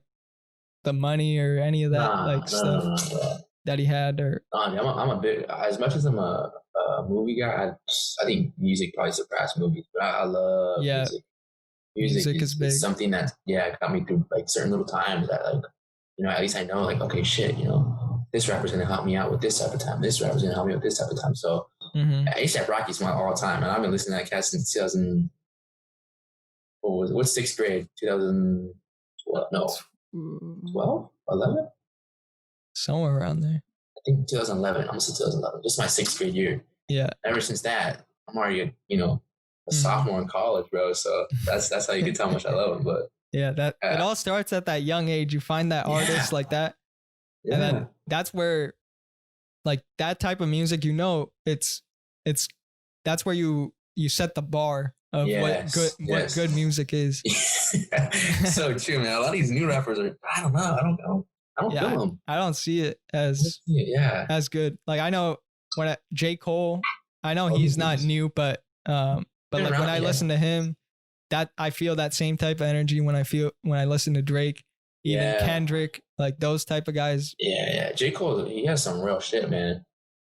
the money or any of that stuff that he had. Or I'm a bit, as much as I'm a movie guy, I think music probably surpassed movies. But I love music. Music is big. Something that got me through like certain little times that like, at least I know like, okay, shit, this rapper's gonna help me out with this type of time. This rapper's gonna help me with this type of time. So ASAP Rocky's my all time, and I've been listening to that cat since 2000. What's 6th grade? 2012? No, 12, 11, somewhere around there. I think 2011. I'm gonna say 2011. Just my 6th grade year. Yeah. Ever since that, I'm already a sophomore in college, bro. So that's how you can tell how much I love him. But it all starts at that young age. You find that artist like that, and then that's where, like that type of music, it's that's where you set the bar of what good music is. So true, man. A lot of these new rappers are, I don't know. I don't feel them. I don't see it as as good. Like I know when J. Cole, I know he's not new, but like when I listen to him, that I feel that same type of energy when I listen to Drake, even Kendrick, like those type of guys. Yeah. J. Cole, he has some real shit, man.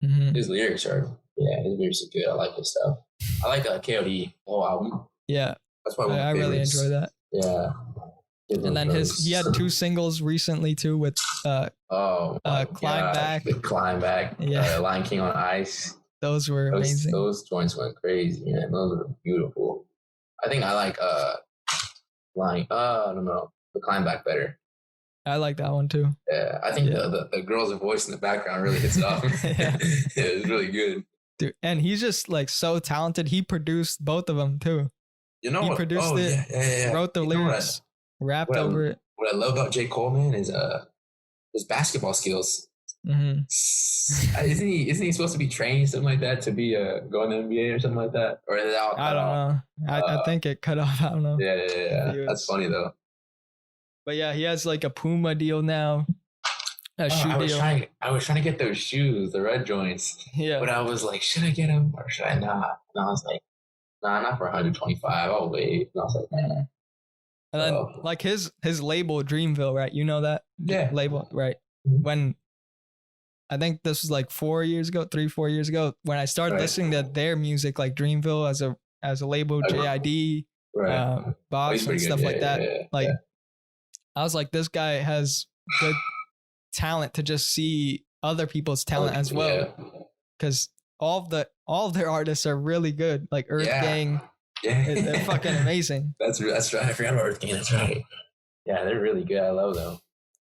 His lyrics are his lyrics are good. I like his stuff. I like KOD whole album. Yeah, that's why I really enjoy that. Yeah. And then he had 2 singles recently too with Climb Back. Climb Back. Yeah. Lion King on Ice. Those were amazing. Those joints went crazy, man. Those were beautiful. I think I like I don't know, the Climb Back better. I like that one too. Yeah, I think the girl's voice in the background really hits it off. It's really good. Dude, and he's just like so talented. He produced both of them too. He produced it, wrote the lyrics, rapped over it. What I love about J. Cole, man, is his basketball skills. Isn't he supposed to be trained something like that to be going to the NBA or something like that? Or is it all I don't know. I think it cut off. I don't know. Yeah. That's funny though. But yeah, he has like a Puma deal now. I was trying to get those shoes, the red joints. Yeah. But I was like, should I get them or should I not? And I was like, nah, not for 125. I'll wait. And I was like, nah. And then like his label Dreamville, right? You know that label, right? When I think this was like 4 years ago, 3-4 years ago, when I started listening to their music, like Dreamville as a label, JID, Box and stuff like that. I was like, this guy has good talent to just see other people's talent as well, because all of their artists are really good. Like Earth Gang, they're fucking amazing. That's right. I forgot about Earth Gang. That's right. Yeah, they're really good. I love them.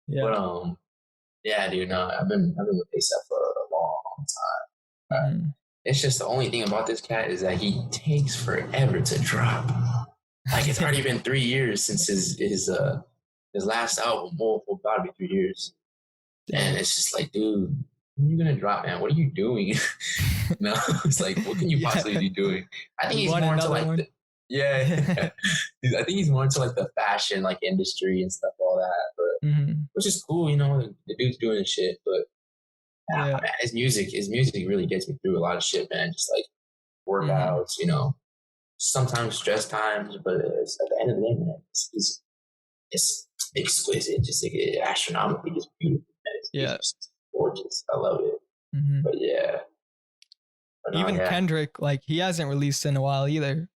Yeah. But dude. No, I've been with ASAP for a long time. It's just the only thing about this cat is that he takes forever to drop. Like it's already been 3 years since his last album. Well, about to be 3 years. And it's just like, dude, when are you gonna drop, man? What are you doing? No, it's like, what can you possibly be doing? I think he's more into like I think he's more into like the fashion like industry and stuff, all that. But which is cool, the dude's doing his shit. But man, his music really gets me through a lot of shit, man. Just like workouts, you know, sometimes stress times, but it's, at the end of the day, man, it's exquisite, just like astronomically just beautiful. It's just gorgeous. I love it. But yeah. But even Kendrick, like he hasn't released in a while either.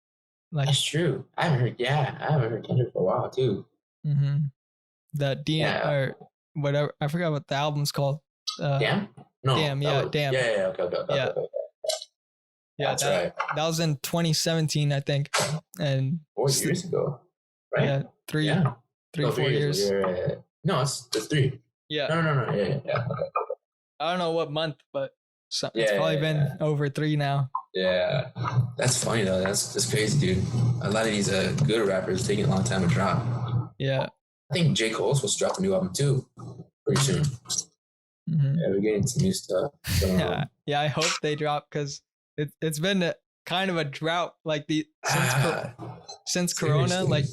Like that's true. I haven't heard Kendrick for a while too. That DM or whatever, I forgot what the album's called. Damn? No. Damn, Damn. Yeah, okay. Yeah, that's right. That was in 2017, I think. And 4 years ago, right? Yeah, 3, 4 years. Yeah. No, it's 3. Yeah. No. Yeah. Okay. I don't know what month, but it's probably been over 3 now. Yeah. That's funny though. That's crazy, dude. A lot of these good rappers taking a long time to drop. Yeah. I think J. Cole's supposed to drop a new album too pretty soon. Yeah, we're getting some new stuff. Yeah, I hope they drop because it's been kind of a drought like since Corona. Like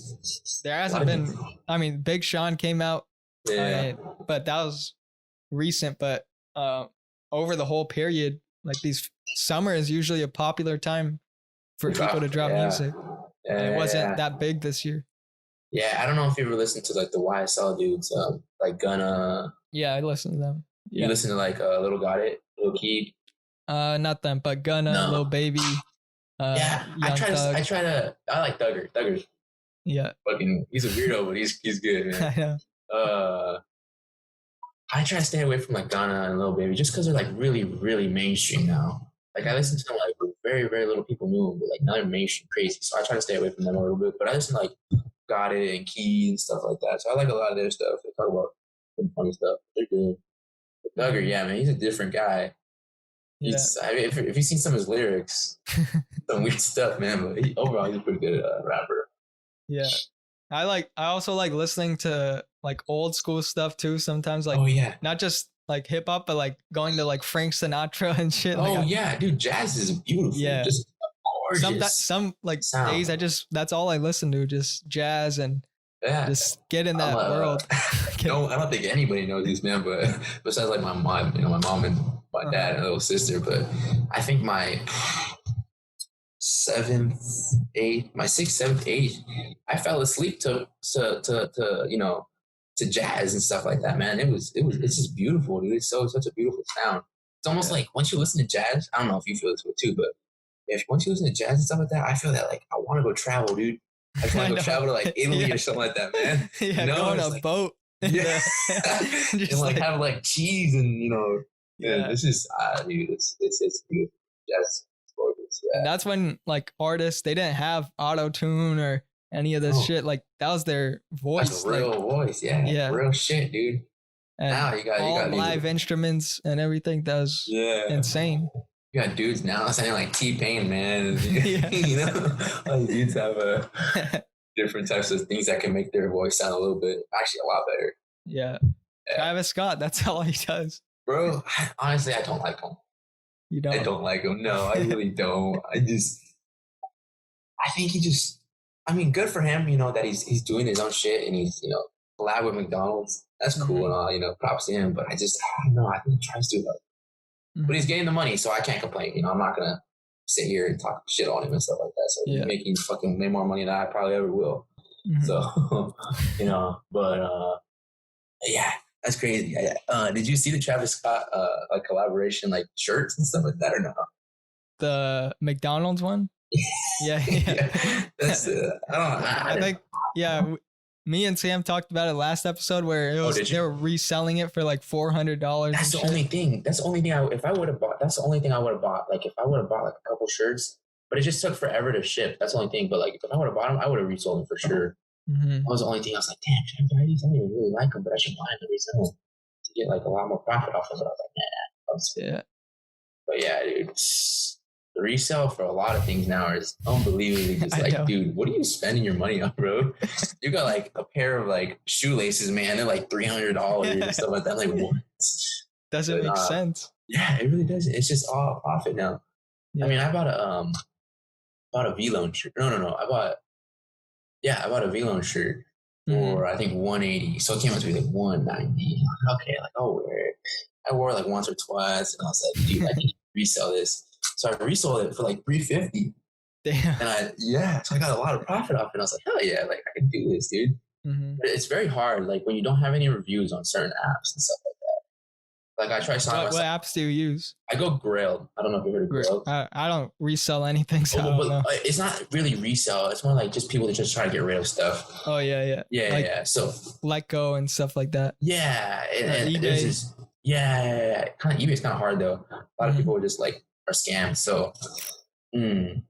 there hasn't been. I mean, Big Sean came out, but that was recent. But over the whole period, like summer is usually a popular time for people to drop music. And it wasn't that big this year. Yeah, I don't know if you ever listened to like the YSL dudes, like Gunna. Yeah, I listened to them. You listen to like Lil Got It, Lil Keed. Not them, but Gunna, Lil Baby. I like Thugger. Thugger's fucking. He's a weirdo, but he's good, man. I know. I try to stay away from like Gunna and Lil Baby just because they're like really, really mainstream now. Like I listen to them like very, very little people knew them, but like now they're mainstream crazy. So I try to stay away from them a little bit. But I listen to like Got It and Key and stuff like that. So I like a lot of their stuff. They talk about some funny stuff. They're good. But Thugger, man, he's a different guy. He's, I mean, if you've seen some of his lyrics, some weird stuff, man. But overall, he's a pretty good rapper. Yeah, I also like listening to like old school stuff too. Sometimes like not just like hip hop, but like going to like Frank Sinatra and shit. Dude, jazz is beautiful. Yeah, just gorgeous. Some like sound. Days that's all I listen to, just jazz and just get in that world. I don't think anybody knows these, man. But besides like my mom, my mom and my dad and little sister. But I think my 6th, 7th, 8th, I fell asleep to jazz and stuff like that, man. It's just beautiful, dude. It's such a beautiful sound. It's almost like once you listen to jazz, I don't know if you feel this way too, but once you listen to jazz and stuff like that, I feel that like I want to go travel, dude. I just want to go travel to like Italy or something like that, man. Go on a boat. Yeah. and like have like cheese and it's just dude, it's beautiful. Jazz. Yeah. And that's when like artists, they didn't have auto-tune or any of this shit. Like that was their voice. That's a real voice, real shit, dude. And now you got live instruments and everything. That was insane. You got dudes now sounding like T-Pain, man. All these dudes have different types of things that can make their voice sound a little bit, actually a lot better. Yeah. Travis Scott, that's all he does. Bro, honestly, I don't like him. You don't? I don't like him. No, I really don't. I think good for him, that he's doing his own shit and he's, collab with McDonald's. That's cool and all, props to him. But I don't know. I think he tries to like, but he's getting the money, so I can't complain. I'm not going to sit here and talk shit on him and stuff like that. So he's making fucking way more money than I probably ever will. So, but that's crazy. Did you see the Travis Scott like collaboration, like shirts and stuff like that or no? The McDonald's one? Yeah. That's I think me and Sam talked about it last episode where they were reselling it for like $400. That's the only thing. That's the only thing if I would have bought. That's the only thing I would have bought. Like if I would have bought like a couple shirts, but it just took forever to ship. That's the only thing. But like if I would have bought them, I would have resold them for sure. That was the only thing. I was like, damn, should I buy these? I don't even really like them, but I should buy them to resell them to get like a lot more profit off of it. I was like, nah. But yeah, dude, the resale for a lot of things now is unbelievably just like, dude, what are you spending your money on, bro? You got like a pair of like shoelaces, man. They're like $300 and stuff like that. Like what? Doesn't make sense. Yeah, it really doesn't. It's just all profit now. Yeah. I mean, I bought a V-Lone shirt. No. I bought a V-Lone shirt for I think $180. So it came out to be like $190. Okay, like I'll wear it. I wore it like once or twice, and I was like, dude, I can resell this. So I resold it for like $350. Damn. And so I got a lot of profit off it. And I was like, hell yeah, like I can do this, dude. Mm-hmm. But it's very hard, like when you don't have any reviews on certain apps and stuff like that. Like I try selling myself. What apps do you use? I go Grailed. I don't know if you heard of Grailed. I don't resell anything, so I don't know. It's not really resell. It's more like just people that just try to get rid of stuff. Oh yeah. Yeah. So Let Go and stuff like that. Yeah, and eBay. Kind of eBay's kind of hard though. A lot of people just like are scammed. So I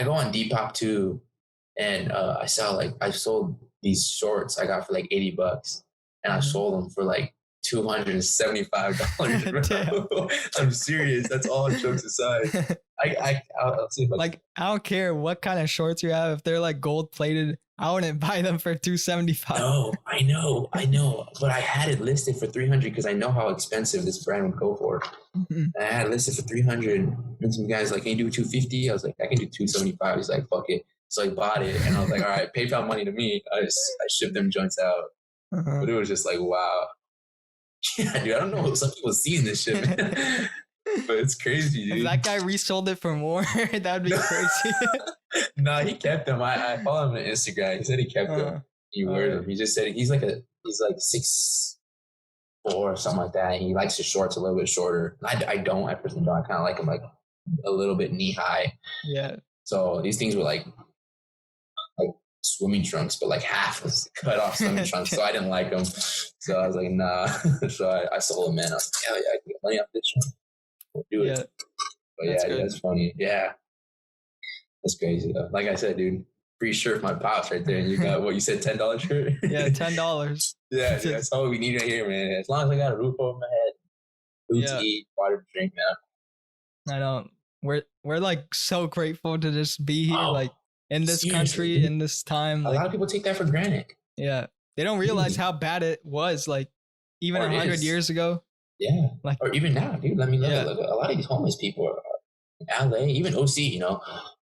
go on Depop too, and I sold these shorts I got for like $80, and I sold them for like $275. I'm serious. That's all jokes aside. I'll see if I don't care what kind of shorts you have. If they're like gold plated, I wouldn't buy them for $275. No, I know. But I had it listed for $300 because I know how expensive this brand would go for. And I had it listed for $300. And some guys like, can you do $250? I was like, I can do $275. He's like, fuck it. So I bought it, and I was like, all right, PayPal money to me. I shipped them joints out. But it was just like, wow. Yeah, dude, I don't know. Some people seeing this shit, man. But it's crazy, dude. If that guy resold it for more, that'd be crazy. No, he kept them. I follow him on Instagram. He said he kept them. He wore them. He just said he's like 6'4" or something like that. He likes his shorts a little bit shorter. I don't. I personally don't. I kind of like him like a little bit knee high. Yeah. So these things were like swimming trunks, but like half was cut off swimming trunks. So I didn't like them. So I was like, nah. So I sold them, man. I was like, hell yeah, I can get money off this one. We'll do it. But that's funny. Yeah. That's crazy though. Like I said, dude, free shirt for my pops right there. And you got what you said, $10 shirt? Yeah, $10. Yeah, dude, that's all we need right here, man. As long as I got a roof over my head, food to eat, water to drink, man. I know. We're like so grateful to just be here, like in this country, in this time. A lot of people take that for granted. Yeah. They don't realize how bad it was, like even 100 years ago. Yeah. Like, or even now, dude. I mean, look, a lot of these homeless people are in LA, even OC, you know,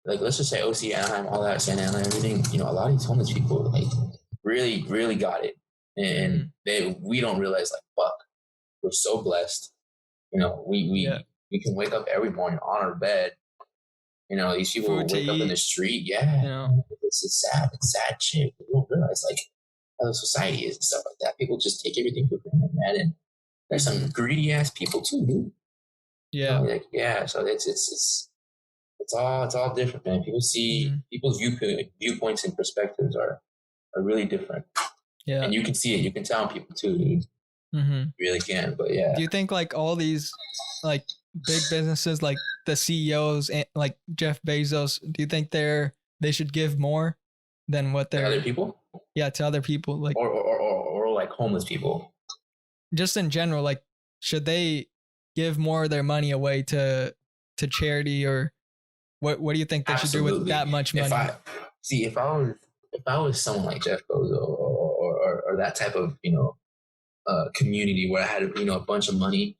like let's just say OC, Anaheim, all that, Santa Ana, everything, you know, a lot of these homeless people like really, really got it. And we don't realize like, fuck, we're so blessed. You know, we can wake up every morning on our bed. You know, these people will wake up in the street. Yeah. You know? It's sad. It's sad shit. We don't realize like how the society is and stuff like that. People just take everything for granted, man. And there's some greedy ass people too, dude. Yeah. You know, like, so it's all different, man. People see people's viewpoints and perspectives are really different. Yeah. And you can see it. You can tell people too, dude. You really can. But yeah. Do you think like all these like big businesses, like the CEOs, and like Jeff Bezos, do you think they should give more than what they're to other people? Yeah, to other people, like or like homeless people. Just in general, like should they give more of their money away to charity, or what do you think they should do with that much money? If I was someone like Jeff Bezos or that type of, you know, community where I had, you know, a bunch of money,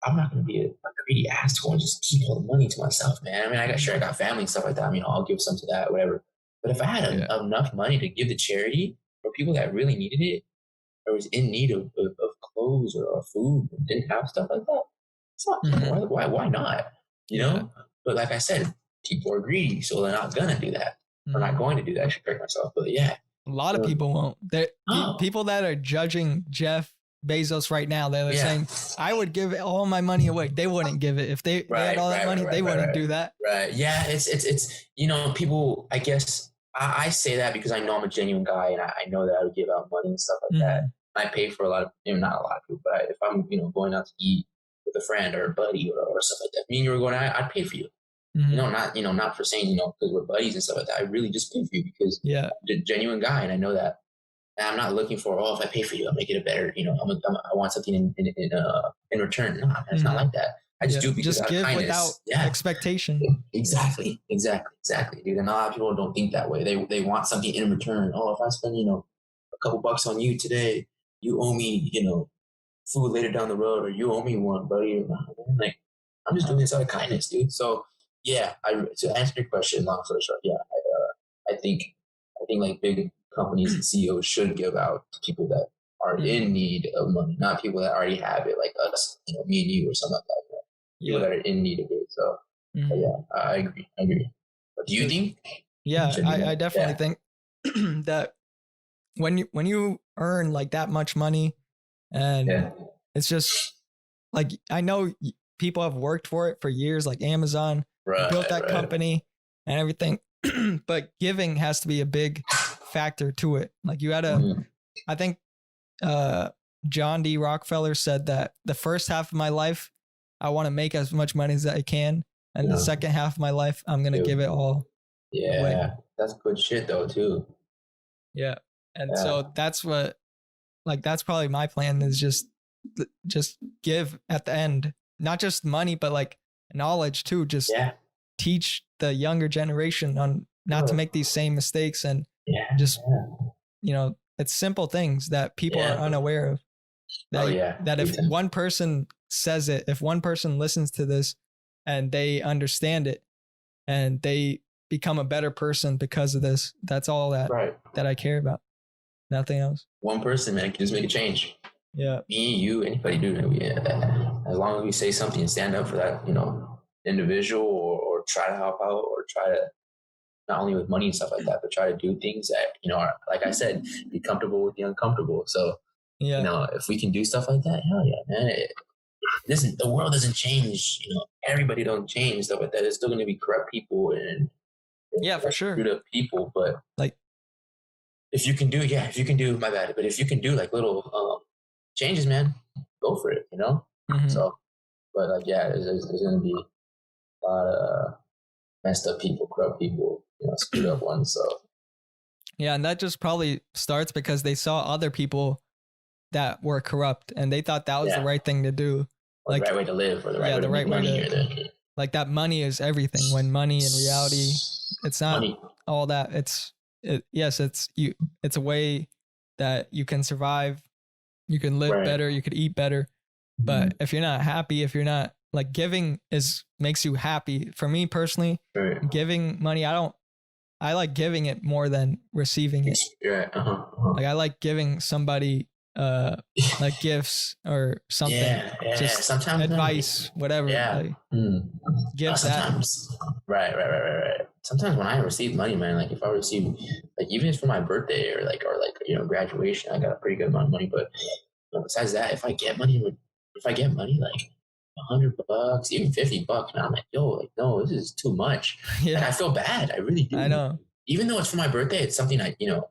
I'm not going to be a greedy asshole and just keep all the money to myself, man. I mean, I got family and stuff like that. I mean, I'll give some to that, whatever. But if I had enough money to give to charity for people that really needed it, or was in need of clothes or food and didn't have stuff like that, it's not, why not? You know? But like I said, people are greedy, so they're not going to do that. They're not going to do that. I should correct myself. But yeah. A lot of people won't. People that are judging Jeff Bezos right now, they're saying, I would give all my money away. They wouldn't give it. If they had all that money, they wouldn't do that. Right. Yeah. It's you know, people, I guess I say that because I know I'm a genuine guy, and I know that I would give out money and stuff like that. I pay for a lot of, you know, not a lot of people, but if I'm, you know, going out to eat with a friend or a buddy or stuff like that, me and you were going out, I'd pay for you. You know, not for saying, you know, because we're buddies and stuff like that. I really just pay for you because I'm a genuine guy, and I know that. And I'm not looking for, if I pay for you, I'm gonna get a better, you know, I want something in return. No, it's not like that. I just do because just give without expectation. Exactly, dude. And a lot of people don't think that way. They want something in return. If I spend, you know, a couple bucks on you today, you owe me, you know, food later down the road, or you owe me one, buddy. Like, I'm just doing this out of kindness, dude. So yeah, to answer your question, long story short, I think like big companies and CEOs should give out to people that are in need of money, not people that already have it, like us, you know, me and you or something like that. You know, people that are in need of it. So Yeah, I agree. But do you think? Yeah, I definitely think that when you earn like that much money, and it's just like, I know people have worked for it for years, like Amazon built that company and everything, but giving has to be a big factor to it. Like you gotta, I think John D. Rockefeller said that the first half of my life, I want to make as much money as I can. And the second half of my life, I'm going to give it all away. That's good shit though, too. Yeah. And so that's what, like, that's probably my plan, is just give at the end, not just money, but like knowledge too. Just teach the younger generation on not to make these same mistakes, and just, you know, it's simple things that people are unaware of. That if one person says it, if one person listens to this and they understand it and they become a better person because of this, that's all that I care about. Nothing else. One person, man, can just make a change. Yeah. Me, you, anybody, dude. As long as we say something and stand up for that, you know, individual, or try to help out, or try to, not only with money and stuff like that, but try to do things that, you know, are, like I said, be comfortable with the uncomfortable. So, you know, if we can do stuff like that, hell yeah, man. The world doesn't change. You know, everybody don't change, stuff like that. There's still going to be corrupt people and for sure, screwed up people. But like, if you can do, my bad. But if you can do like little changes, man, go for it. You know. So, but like, there's going to be a lot of messed up people, corrupt people, you know, screwed up ones. So. Yeah, and that just probably starts because they saw other people that were corrupt and they thought that was the right thing to do. Or like the right way to live, or the right way to make money. Like that money is everything, when money in reality, it's not money. All that. It's a way that you can survive, you can live better, you could eat better. But if you're not happy, if you're not, like, giving makes you happy. For me personally, giving money, I like giving it more than receiving it. Like I like giving somebody like gifts or something, just sometimes advice, whatever. Like, gifts sometimes. Right. Sometimes when I receive money, man, like if I receive, like, even if it's for my birthday or like you know, graduation, I got a pretty good amount of money. But you know, besides that, if I get money like $100, even $50, man, I'm like, yo, like, no, this is too much. And I feel bad. I really do. I know. Even though it's for my birthday, it's something I, you know,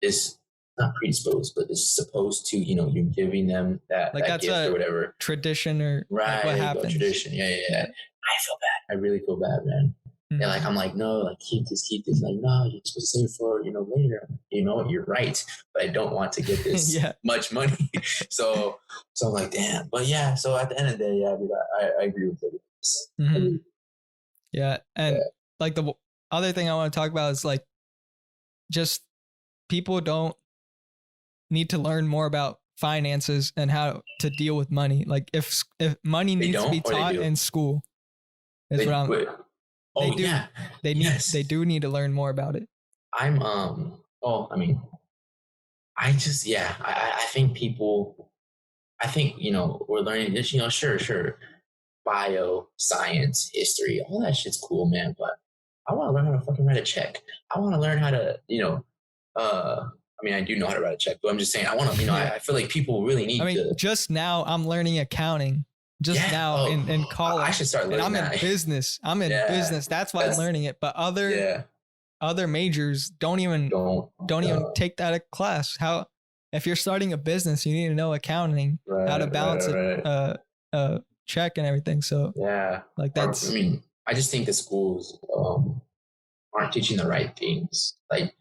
is not predisposed, but is supposed to, you know, you're giving them that, like, that that's gift or whatever. Tradition, or like what happens. Tradition. Yeah. I feel bad. I really feel bad, man. And like, I'm like, no, like, keep this. Like, no, you're supposed to save for, you know, later. You know what? You're right. But I don't want to get this much money. So I'm like, damn. But yeah, so at the end of the day, dude, I agree with it. Yeah. And like, the other thing I want to talk about is, like, just people don't need to learn more about finances and how to deal with money. Like, if money needs to be taught in school, is what I'm. They do. Yeah. They do need to learn more about it. I think, you know, we're learning this, you know, sure. Bio, science, history, all that shit's cool, man. But I want to learn how to fucking write a check. I want to learn how to, you know, I mean, I do know how to write a check, but I'm just saying, I want to, you know, I feel like people really need to. Just now I'm learning accounting. In college. I should start learning that. In business. I'm in business. That's why I'm learning it. But other majors don't even take that class. If you're starting a business, you need to know accounting, how to balance a check and everything. So like that's. I mean, I just think the schools aren't teaching the right things. Like,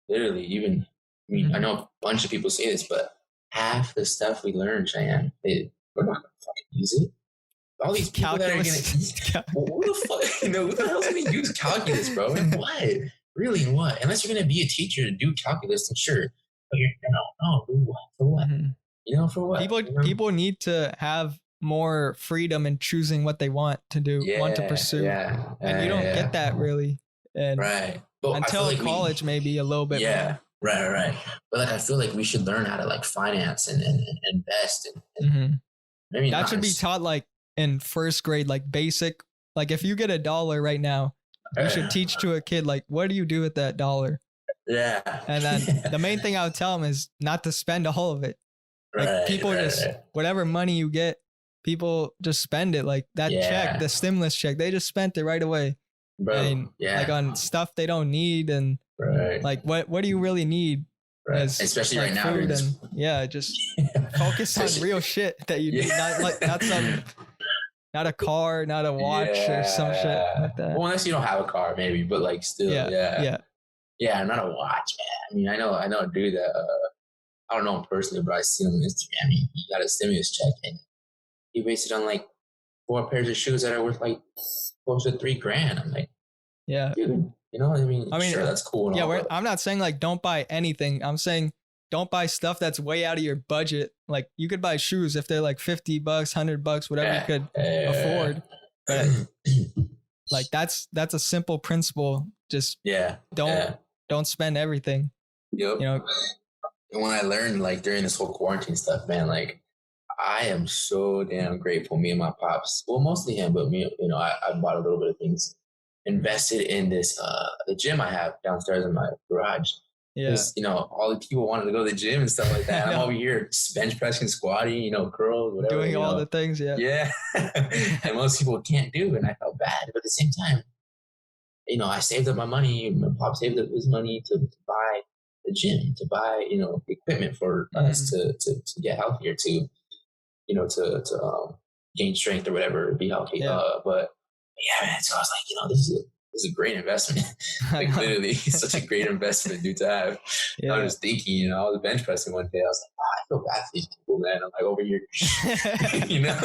literally, even, I mean, I know a bunch of people say this, but half the stuff we learn, Cheyenne, we're not gonna fucking use it. All these people calculus. That are gonna, what the fuck? You know, who the hell's gonna use calculus, bro? And what? Really, in what? Unless you're gonna be a teacher to do calculus, then sure. But you're no, for what? You know, for what? People need to have more freedom in choosing what they want to do, want to pursue. And you don't get that really. And but until like college, maybe a little bit more. Right. But like, I feel like we should learn how to, like, finance and invest and maybe that should be taught, like, in first grade, like basic, like if you get $1 right now, you should teach to a kid, like, what do you do with that $1? Yeah. And then the main thing I would tell them is not to spend all of it. Like people whatever money you get, people just spend it. Like that check, the stimulus check, they just spent it right away. Bro, and like on stuff they don't need. And like, what do you really need? Right. Especially like right now. Food and just focus on real shit that you need. Not a car, not a watch or some shit like that. Well, unless you don't have a car, maybe, but like still, yeah, not a watch, man. I mean, I know a dude that I don't know him personally, but I see him on Instagram. He got a stimulus check and he based it on like 4 pairs of shoes that are worth like close to $3,000. I'm like, dude, you know, I mean, sure, that's cool. And all, I'm not saying like don't buy anything. I'm saying don't buy stuff that's way out of your budget. Like you could buy shoes if they're like $50, $100, whatever you could afford. But like that's a simple principle. Just don't spend everything. Yep. You know. And when I learned like during this whole quarantine stuff, man, like I am so damn grateful. Me and my pops, well, mostly him, but me, you know, I bought a little bit of things, invested in this the gym I have downstairs in my garage. Yeah. You know, all the people wanted to go to the gym and stuff like that. I'm over here bench pressing, squatting, you know, curls, whatever. Doing all the things, Yeah. And most people can't do, and I felt bad. But at the same time, you know, I saved up my money. My pop saved up his money to buy the gym, to buy, you know, equipment for us to get healthier, to, you know, to gain strength or whatever, be healthy. But yeah, man. So I was like, you know, this is a great investment. Like literally such a great investment to have. Yeah. I was thinking, you know, I was bench pressing one day. I was like, I feel bad for these people, man. I'm like over here, you know,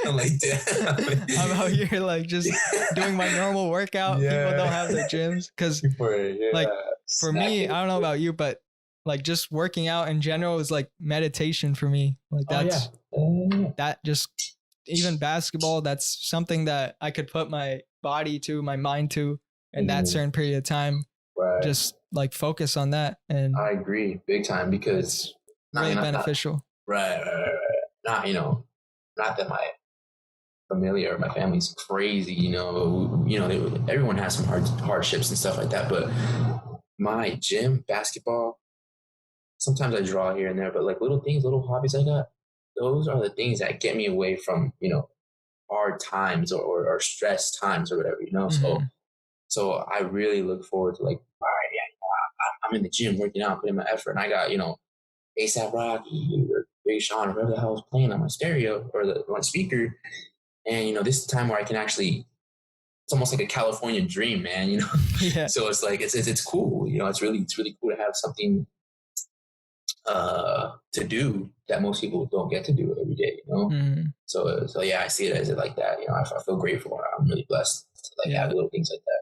I'm like, damn. I'm out here like just doing my normal workout. People don't have their gyms. Cause like for me, I don't know about you, but like just working out in general is like meditation for me. Like that's, that just, even basketball, that's something that I could put my body to, my mind to, in that certain period of time. Right. Just like focus on that. And I agree big time because it's really beneficial. Right. Not, you know, not that my familia or my family's crazy, you know, everyone has some hardships and stuff like that. But my gym, basketball, sometimes I draw here and there, but like little things, little hobbies I got, those are the things that get me away from, you know, hard times or stress times or whatever, you know? Mm-hmm. So I really look forward to like, all right, yeah, I'm in the gym working out, putting my effort, and I got, you know, A$AP Rocky or Big Sean or whatever the hell is playing on my stereo or on speaker. And, you know, this is the time where I can actually, it's almost like a California dream, man, you know? Yeah. So it's like, it's cool, you know, it's really cool to have something to do that most people don't get to do every day, you know? Mm-hmm. So yeah, I see it as it like that. You know, I feel grateful. I'm really blessed to like have little things like that.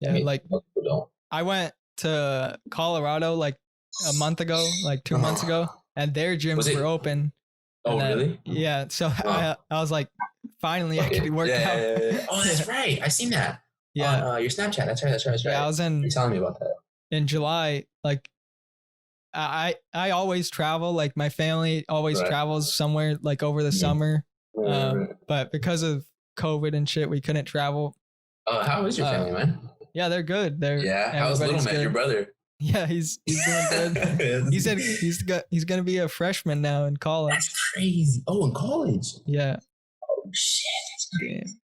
Yeah, I mean, like most people don't. I went to Colorado like a month ago, like 2 months ago, and their gyms were open. Oh, really? Yeah. So I was like, finally, I could work out. Yeah. Oh, that's right. I seen that. Yeah. On your Snapchat. That's right. Yeah, I was You're telling me about that. In July, like, I always travel, like my family always travels somewhere like over the summer. But because of COVID and shit, we couldn't travel. How is your family, man? Yeah, they're good. How's little man, your brother? Yeah, he's doing good. He said he's gonna be a freshman now in college. That's crazy. Oh, in college? Yeah. Oh shit, that's crazy.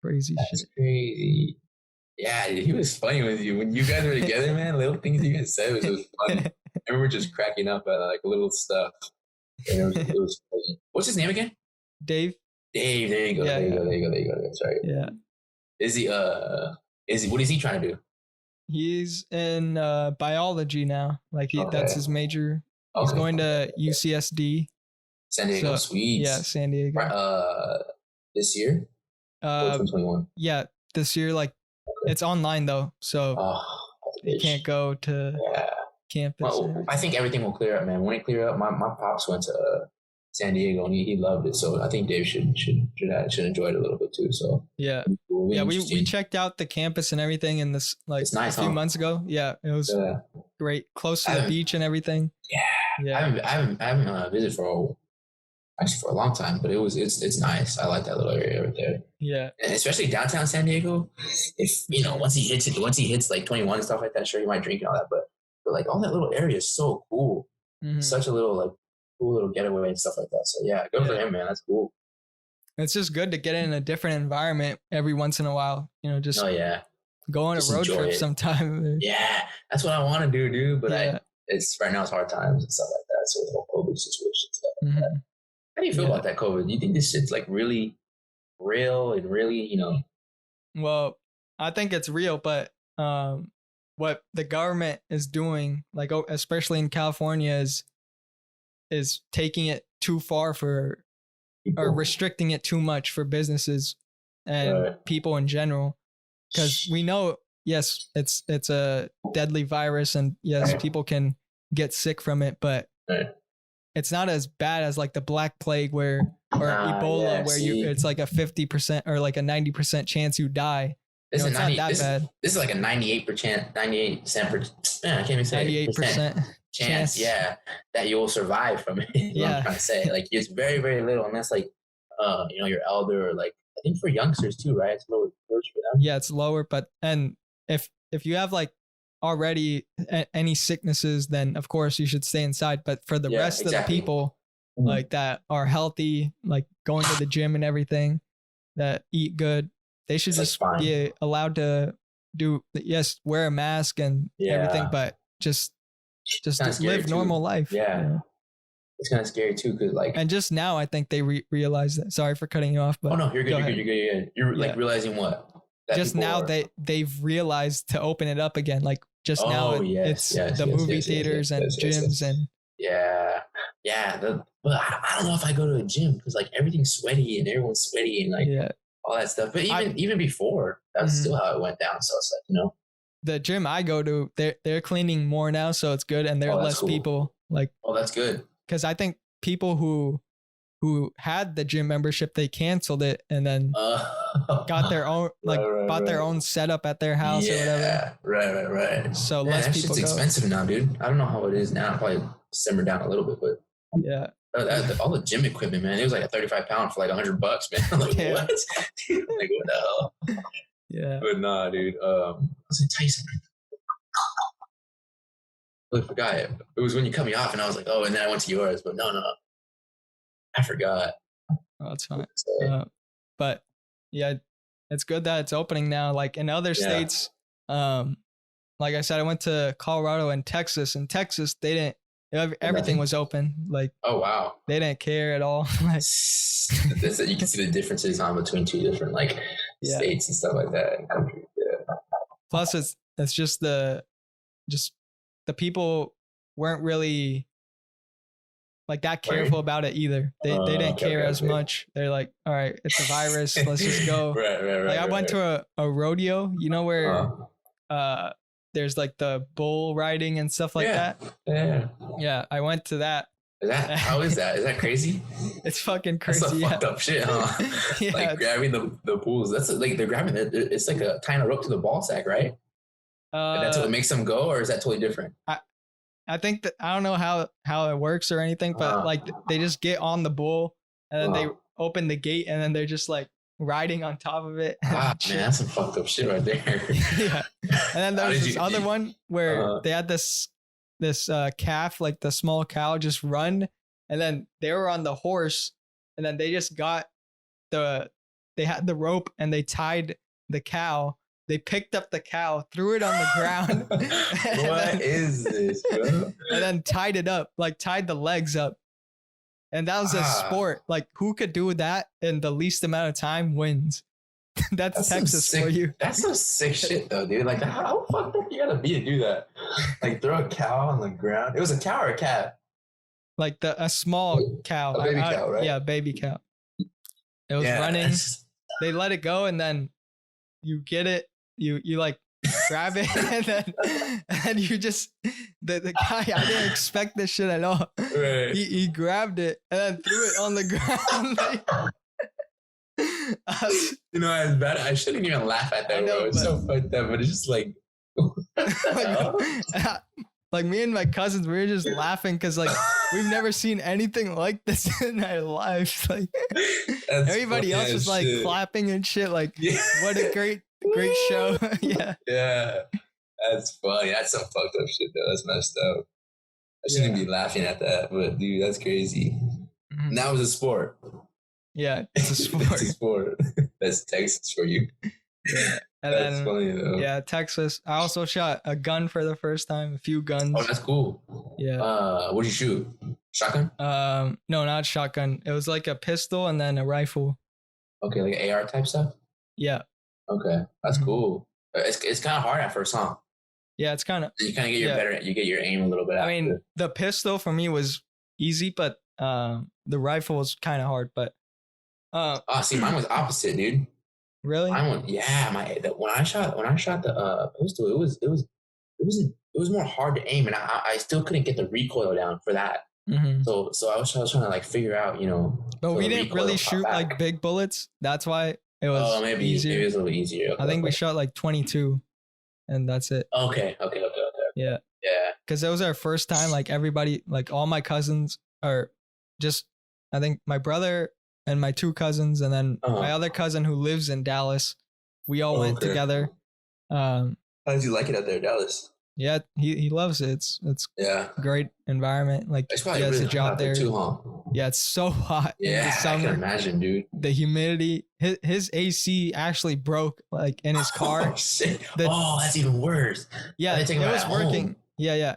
Crazy shit. That's crazy. Yeah, he was funny with you. When you guys were together, man, little things you guys said was funny. I remember just cracking up at like little stuff. And it was funny. What's his name again? Dave. There you go. There you go. That's right. Yeah. What is he trying to do? He's in biology now. Like that's his major. He's going to UCSD. San Diego, sweet. Yeah, San Diego. This year? 2021. Yeah, this year. Like it's online though, so you can't go to campus. Well, I think everything will clear up, man. When it clear up, my pops went to San Diego and he loved it. So I think Dave should enjoy it a little bit too. So we checked out the campus and everything in this like nice, a few months ago. Yeah, it was great, close to the beach and everything. Yeah. I haven't visited for actually for a long time, but it's nice. I like that little area right there. Yeah. And especially downtown San Diego. If you know, once he hits like 21 and stuff like that, sure he might drink and all that, but like all that little area is so cool. Mm-hmm. Such a little like cool little getaway and stuff like that. So yeah, good for him, man. That's cool. It's just good to get in a different environment every once in a while. You know, just go on just a road trip sometime. Yeah, that's what I want to do, dude. But it's right now it's hard times and stuff like that. So the whole COVID situation stuff. Like that. How do you feel about that COVID? Do you think this shit's like really real and really, you know? Well, I think it's real, but what the government is doing, like especially in California, is taking it too far for people. Or restricting it too much for businesses and people in general. Because we know, yes, it's a deadly virus, and yes, people can get sick from it, but it's not as bad as like the Black Plague or Ebola, where it's like a 50% or like a 90% chance you die. It's not that bad. This is like a 98%, I can't even say 98% chance, that you will survive from it. What I'm trying to say. Like it's very, very little, and that's like, you know, your elder or like I think for youngsters too, right? It's lower for them. Yeah, it's lower, but and if you have like already any sicknesses, then of course you should stay inside. But for the rest of the people like that are healthy, like going to the gym and everything, that eat good, they should just be allowed to wear a mask and everything, but just live normal life. Yeah. You know? It's kind of scary too, because like, and just now I think they realize that. Sorry for cutting you off, but you're good. You're like realizing what? That just now they've realized to open it up again. Like just now it's the movie theaters and gyms and but I don't know if I go to a gym because like everything's sweaty and everyone's sweaty and like all that stuff. But even before, that's still how it went down. So it's like, you know, the gym I go to, they're cleaning more now, so it's good, and there are less people. Like, that's good. Because I think people who had the gym membership, they canceled it and then got their own bought their own setup at their house or whatever. Right. So less that people shit's expensive now, dude. I don't know how it is now. Probably simmered down a little bit, but all the gym equipment, man, it was like a 35-pound for like $100, man. I'm like, what? Dude, like, what the hell? Yeah. But nah, dude. I was gonna tell you something. I forgot it. It was when you cut me off, and I was like, oh, and then I went to yours, but no, I forgot. Oh, that's fine. But yeah, it's good that it's opening now. Like in other states, like I said, I went to Colorado and Texas. In Texas, they didn't. Everything was open. Like, oh wow, they didn't care at all. Like, you can see the differences between two different like states and stuff like that. Yeah. Plus, it's just the people weren't really like that careful about it either. They didn't care as much. They're like, all right, it's a virus. Let's just go. Right. Like I went to a rodeo, you know, where there's like the bull riding and stuff like that. Yeah, I went to that. How is that? Is that crazy? It's fucking crazy. That's some fucked up shit, huh? Like grabbing the bulls. That's like they're grabbing it. It's like a tying a rope to the ball sack, right? And that's what makes them go, or is that totally different? I think that I don't know how it works or anything, but like they just get on the bull and then they open the gate and then they're just like riding on top of it. Man, that's some fucked up shit right there. Yeah. And then there's this other one where they had this calf, like the small cow, just run, and then they were on the horse, and then they just got they had the rope and they tied the cow. They picked up the cow, threw it on the ground. What is this, bro? And then tied it up, like tied the legs up. And that was a sport. Like who could do that in the least amount of time wins. That's Texas for you. That's some sick shit though, dude. Like how fucked up you gotta be to do that? Like throw a cow on the ground. It was a cow or a cat? Like a small cow. A baby cow, right? Yeah, baby cow. It was running. They let it go and then you get it. You like grab it and you just the guy, I didn't expect this shit at all. Right. He grabbed it and then threw it on the ground. You know, as bad, I shouldn't even laugh at that. It's so fucked up, but it's just like like me and my cousins, we were just laughing because like we've never seen anything like this in our lives. Like everybody else was like clapping and shit. Like, what a great show. Yeah. Yeah. That's funny. That's some fucked up shit though. That's messed up. I shouldn't be laughing at that, but dude, that's crazy. Mm-hmm. That was a sport. Yeah, it's a sport. It's a sport. That's Texas for you. Yeah. And that's then, funny though. Yeah, Texas. I also shot a gun for the first time, a few guns. Oh, that's cool. Yeah. What'd you shoot? Shotgun? No, not shotgun. It was like a pistol and then a rifle. Okay, like AR type stuff? Yeah. Okay, that's cool. It's kind of hard at first, huh? Yeah, it's kind of. You kind of get your aim a little bit. I mean, the pistol for me was easy, but the rifle was kind of hard. But see, mine was opposite, dude. Really? When I shot the pistol, it was more hard to aim, and I still couldn't get the recoil down for that. Mm-hmm. So I was trying to like figure out, But we didn't really shoot like big bullets. That's why it was maybe easier. Maybe it was a little easier. Okay, I think we shot like 22, and that's it. Okay. Yeah. Because it was our first time. Like everybody, like all my cousins are just, I think my brother and my 2 cousins, and then my other cousin who lives in Dallas. We all went together. How did you like it out there, Dallas? Yeah, he loves it. It's a great environment. Like he has a job there. Too, huh? Yeah, it's so hot. Yeah, in the summer. I can imagine, dude. The humidity. His AC actually broke like in his car. Oh shit! That's even worse. Yeah, it was working. Home. Yeah.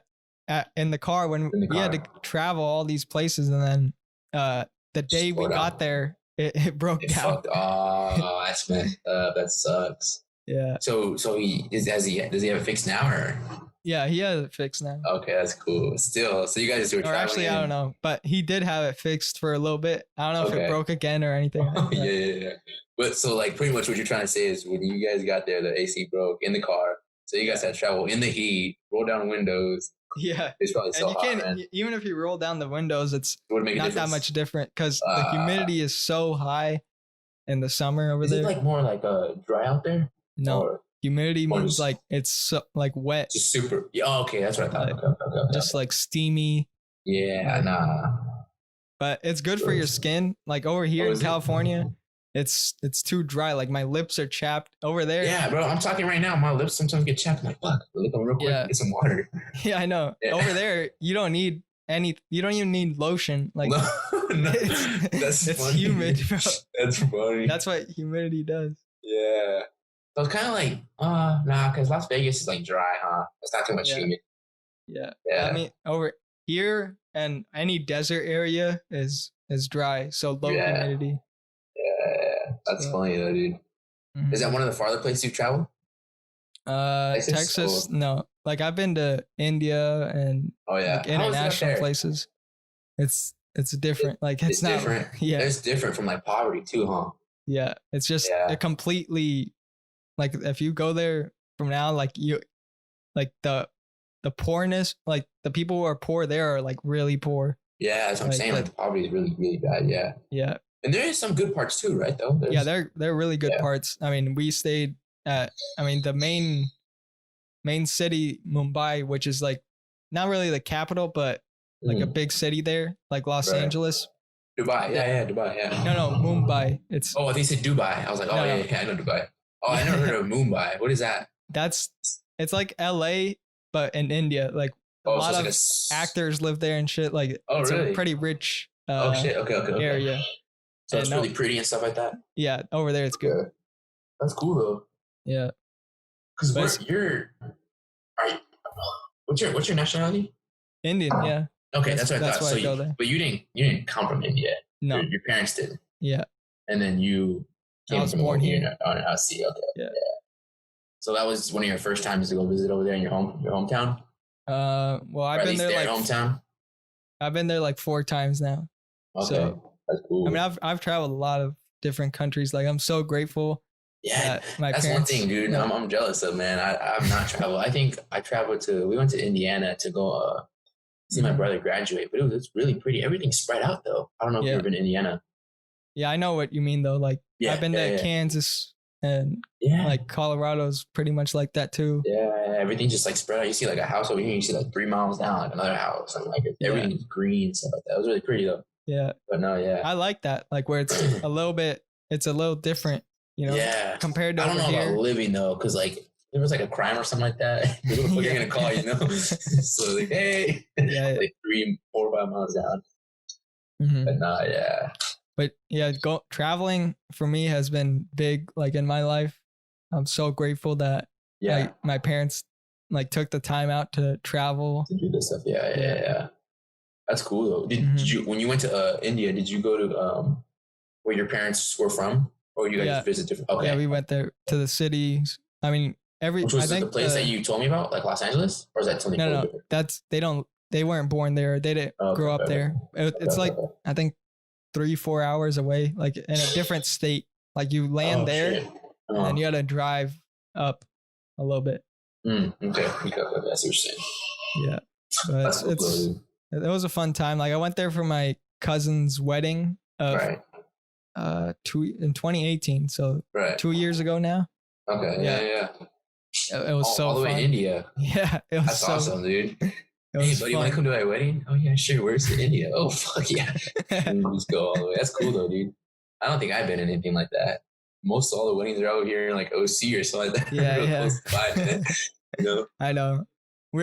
In the car when we had to travel all these places, and then the day we got there, it broke down. Oh, that's messed up. That sucks. Yeah. So does he have it fixed now or? Yeah, he has it fixed now. Okay, that's cool. Still, so you guys just were traveling. Actually, I don't know, but he did have it fixed for a little bit. I don't know if it broke again or anything. Like yeah. But so like pretty much what you're trying to say is when you guys got there, the AC broke in the car. So you guys had to travel in the heat, roll down windows. Yeah. It's probably so hot, man. Even if you roll down the windows, it's not that much different because the humidity is so high in the summer over there. Is it like more like dry out there? No. Humidity means like it's so, like wet. Just super. Yeah, okay, that's what I thought. Okay. Just like steamy. Yeah, nah. But it's good for your skin. Like over here in California, it's too dry. Like my lips are chapped over there. Yeah, bro. I'm talking right now. My lips sometimes get chapped. I'm like, fuck. Lick them real quick. Get some water. Yeah, I know. Yeah. Over there, you don't need you don't even need lotion. Like it's funny. Humid, bro. That's funny. That's what humidity does. Yeah. So it's kind of like, because Las Vegas is like dry, huh? It's not too much humid. Yeah. I mean, over here and any desert area is dry, so low humidity. Yeah, that's funny though, dude. Mm-hmm. Is that one of the farther places you've traveled? Texas, no. Like I've been to India and like international places. It's different. Like it's not different. Yeah, it's different from like poverty too, huh? Yeah, it's just a completely. Like if you go there from now, like you, like the poorness, like the people who are poor there are like really poor. Yeah, that's what I'm saying. Like the poverty is really, really bad. Yeah. Yeah. And there is some good parts too, right? Though. They're really good parts. I mean, we stayed at, the main city, Mumbai, which is like not really the capital, but like a big city there, like Los Angeles. Dubai. Yeah, Dubai. Yeah. No, Mumbai. It's. Oh, they said Dubai. I was like, yeah, I know Dubai. Oh, I never heard of Mumbai. What is that? It's like LA, but in India. Like a lot of actors live there and shit. Like it's really? a pretty rich Okay. area. So it's really pretty and stuff like that? Yeah, over there it's good. Yeah. That's cool though. Yeah. Because what's your nationality? Indian, yeah. Okay, that's what I thought. Why I go there. But you didn't come from India. No. Your parents did. Yeah. And then you I was born here. I see. Okay. Yeah. So that was one of your first times to go visit over there in your hometown? Well, I've been there like hometown. I've been there like 4 times now. Okay. So, that's cool. I mean, I've traveled a lot of different countries. Like I'm so grateful. Yeah, that's one thing, dude. Yeah. I'm jealous of, man. I've not traveled. I think I traveled we went to Indiana to go see my brother graduate, but it's really pretty. Everything's spread out though. I don't know if you've ever been to Indiana. Yeah, I know what you mean though. Like I've been to Kansas and like Colorado's pretty much like that too. Yeah, everything's just like spread out. You see like a house over here, you see like 3 miles down like another house, and like everything's green and stuff like that. It was really pretty though. Yeah, but no, I like that, like where it's a little different, you know. Yeah, compared to I don't know here. about living though, because like there was like a crime or something like that. Who the fuck are you gonna call, you know? So like, hey, like 3, 4, 5 miles down. But nah, yeah. But yeah, traveling for me has been big, like in my life. I'm so grateful that my parents like took the time out to travel. To do this stuff, yeah. That's cool though. Did you, when you went to India, did you go to where your parents were from, or you guys just visit different? Okay. Yeah, we went there to the cities. I mean, which was the place that you told me about, like Los Angeles, or is that something? No, that's they weren't born there. They didn't grow up there. It's like I think 3-4 hours away, like in a different state. Like you land there, and then you got to drive up a little bit. Okay, that's what you're saying. Yeah, but it was a fun time. Like I went there for my cousin's wedding of in 2018, so 2 years ago now. Okay, yeah. It was so all the way fun. to India. Yeah, it was that's awesome, dude. Hey, buddy, you want to come to my wedding? Oh yeah, sure. Where's to India? Oh fuck yeah, just go all the way. That's cool though, dude. I don't think I've been in anything like that. Most all the weddings are out here in like OC or something like that. Yeah. Close by, you know? I know.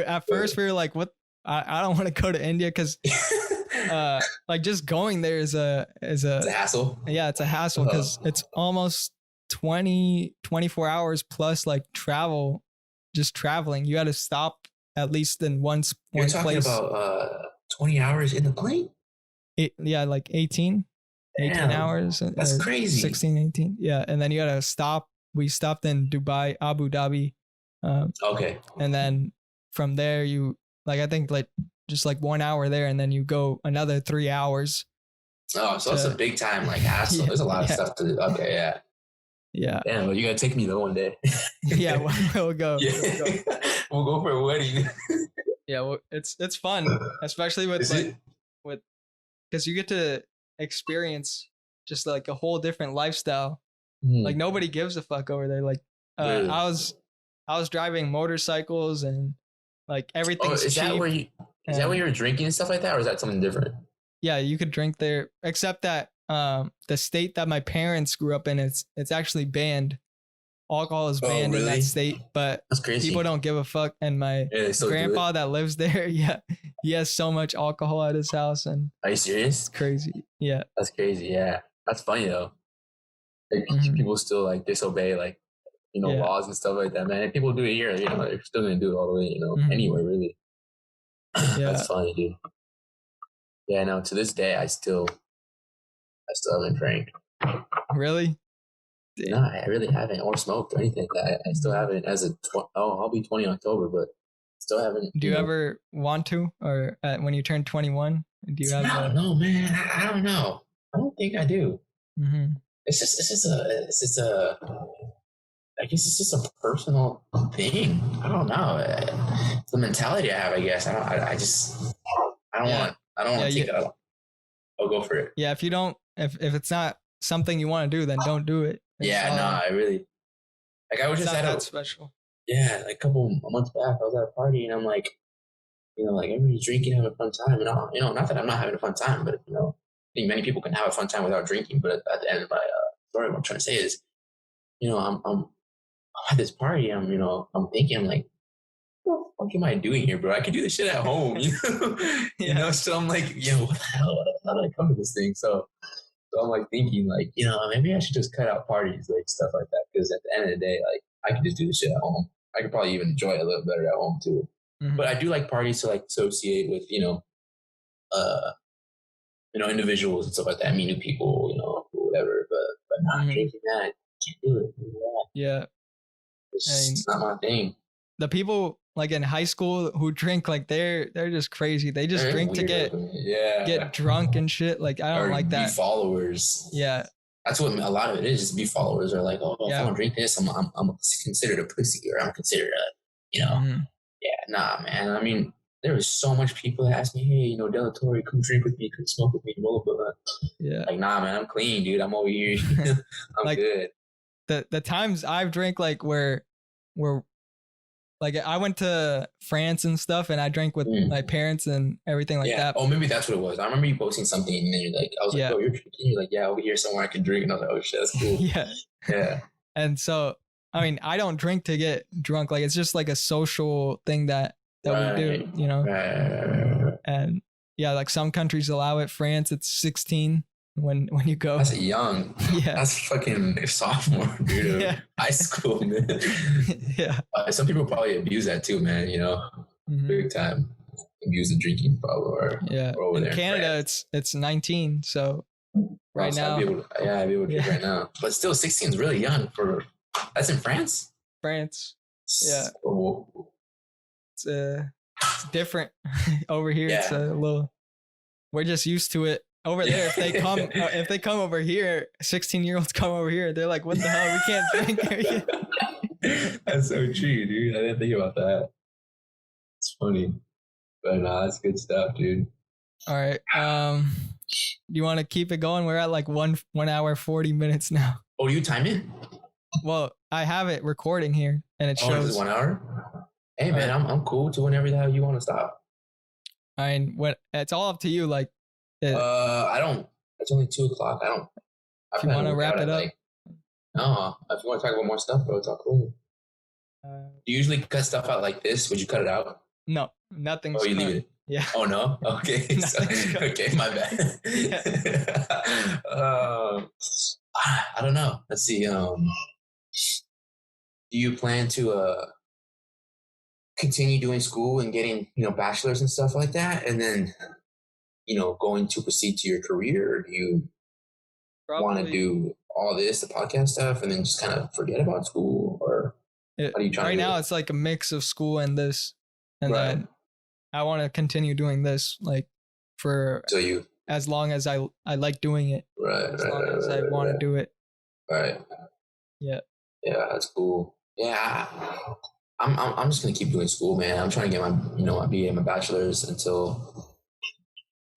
At first we were like, what? I don't want to go to India because like just going there is a hassle. Yeah, it's a hassle because it's almost 24 hours plus like just traveling. You got to stop at least in one place. You're talking about 20 hours in the plane? Like 18 hours. That's crazy. 16, 18. Yeah, and then you got to stop. We stopped in Dubai, Abu Dhabi. Okay. And then from there, I think like just like 1 hour there, and then you go another 3 hours. Oh, so it's a big time like hassle. There's a lot of stuff to do. Okay, yeah. Yeah. Damn, well, you gotta take me though one day. Yeah, we'll go. Yeah. We'll go for a wedding. Yeah, well, it's fun, especially with because you get to experience just like a whole different lifestyle. Like nobody gives a fuck over there. Like really? I was driving motorcycles and like everything's is cheap. Is that where you were drinking and stuff like that, or is that something different? Yeah, you could drink there, except that the state that my parents grew up in, it's actually banned. Alcohol is banned in that state, but that's crazy. People don't give a fuck. And my grandpa that lives there, he has so much alcohol at his house. And are you serious? It's crazy. Yeah, that's crazy. Yeah, that's funny though. Like people still like disobey like laws and stuff like that, man. If people do it here, they're still gonna do it all the way, anywhere really. Yeah. That's funny, dude. Yeah, no. To this day, I still haven't drank. Really? No, I really haven't, or smoked or anything like that. I still haven't. I'll be 20 in October, but still haven't. Do you ever want to, or when you turn 21? Do you have? No, man. I don't know. I don't think I do. It's just a. I guess it's just a personal thing. I don't know. The mentality I have, I guess. I don't want to take it out. I'll go for it. Yeah, if it's not something you want to do, then don't do it. I really. Like I was just at that special. Yeah, like a couple months back, I was at a party and I'm like, like everybody's drinking, having a fun time, and not that I'm not having a fun time, but I think many people can have a fun time without drinking. But at the end of my story, what I'm trying to say is, I'm at this party, I'm thinking, I'm like, what the fuck am I doing here, bro? I could do this shit at home, So I'm like, what the hell? How did I come to this thing? So I'm like thinking, like, maybe I should just cut out parties, like stuff like that, because at the end of the day, like, I could just do this shit at home. I could probably even enjoy it a little better at home too. But I do like parties to like associate with, individuals and stuff like that. Meet new people, whatever. But not drinking that, can't do it. Yeah. It's not my thing. The people like in high school who drink, like they're just crazy. They just drink to get drunk and shit. Like I don't like that. Be followers. Yeah. That's what a lot of it is. Just be followers. Or like, if I don't drink this, I'm considered a pussy, or I'm considered a, Yeah, nah, man. I mean, there was so much people that asked me, hey, Della Torre, come drink with me, come smoke with me, blah, blah, blah. Yeah. Like, nah, man, I'm clean, dude. I'm over here. I'm like, good. the times I've drank like where like I went to France and stuff, and I drank with my parents and everything like that. Oh, maybe that's what it was. I remember you posting something, and then you're like, I was like, oh, you're drinking? You're like, yeah, over here somewhere I can drink. And I was like, oh shit, that's cool. Yeah. And so, I mean, I don't drink to get drunk. Like, it's just like a social thing that we do, you know? Right. And yeah, like some countries allow it. France, it's 16 when you go. That's young. Yeah. That's fucking sophomore, dude. Yeah. High school, man. Yeah. Some people probably abuse that too, man, you know? Big time. Abuse the drinking problem. Or in Canada, it's 19, so right now. I'd be able to drink right now. But still, 16 is really young for... That's in France? France. Yeah. It's different over here. It's a little... We're just used to it. Over there, if they come over here, 16-year-olds come over here, they're like, what the hell? We can't drink. That's so true, dude. I didn't think about that. It's funny. But nah, that's good stuff, dude. All right. Do you want to keep it going? We're at like 1 hour 40 minutes now. Oh, you time it? Well, I have it recording here, and it shows. Is it 1 hour? Hey, man, I'm cool to whenever the hell you want to stop. I mean, it's all up to you. Like, I don't. It's only 2:00. I don't. If you want to wrap it up. No, if you want to talk about more stuff, bro, it's all cool. Do you usually cut stuff out like this? Would you cut it out? No, nothing. Oh, you leave it? Yeah. Oh, no? Okay. Okay, my bad. I don't know. Let's see. Do you plan to continue doing school and getting, bachelor's and stuff like that, and then, going to proceed to your career, or do you want to do all this, the podcast stuff, and then just kind of forget about school, or what are you trying to do? Right now, it's like a mix of school and this, and then I want to continue doing this, like as long as I like doing it, as long as I want to do it. Right. Yeah. Yeah, that's cool. Yeah, I'm just gonna keep doing school, man. I'm trying to get my my BA, my bachelor's until.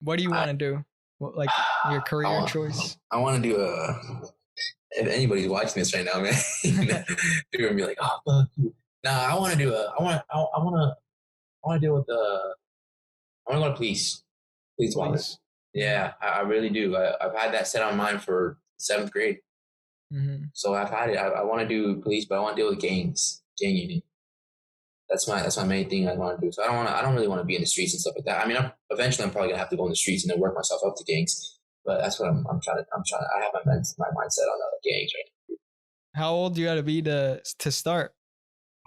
What do you want to do? Like your career choice? I want to do if anybody's watching this right now, man, they're gonna be like, "Oh, fuck you." Nah, I want to do I want to deal with I want to go to police department. Yeah, I really do. I've had that set on mine for 7th grade. Mm-hmm. So I've had it. I want to do police, but I want to deal with gang union. That's my main thing I want to do. So I don't really want to be in the streets and stuff like that. I mean, eventually I'm probably gonna have to go in the streets and then work myself up to gangs. But that's what I'm trying to. I have my mindset on the gangs right now. How old do you got to be to start?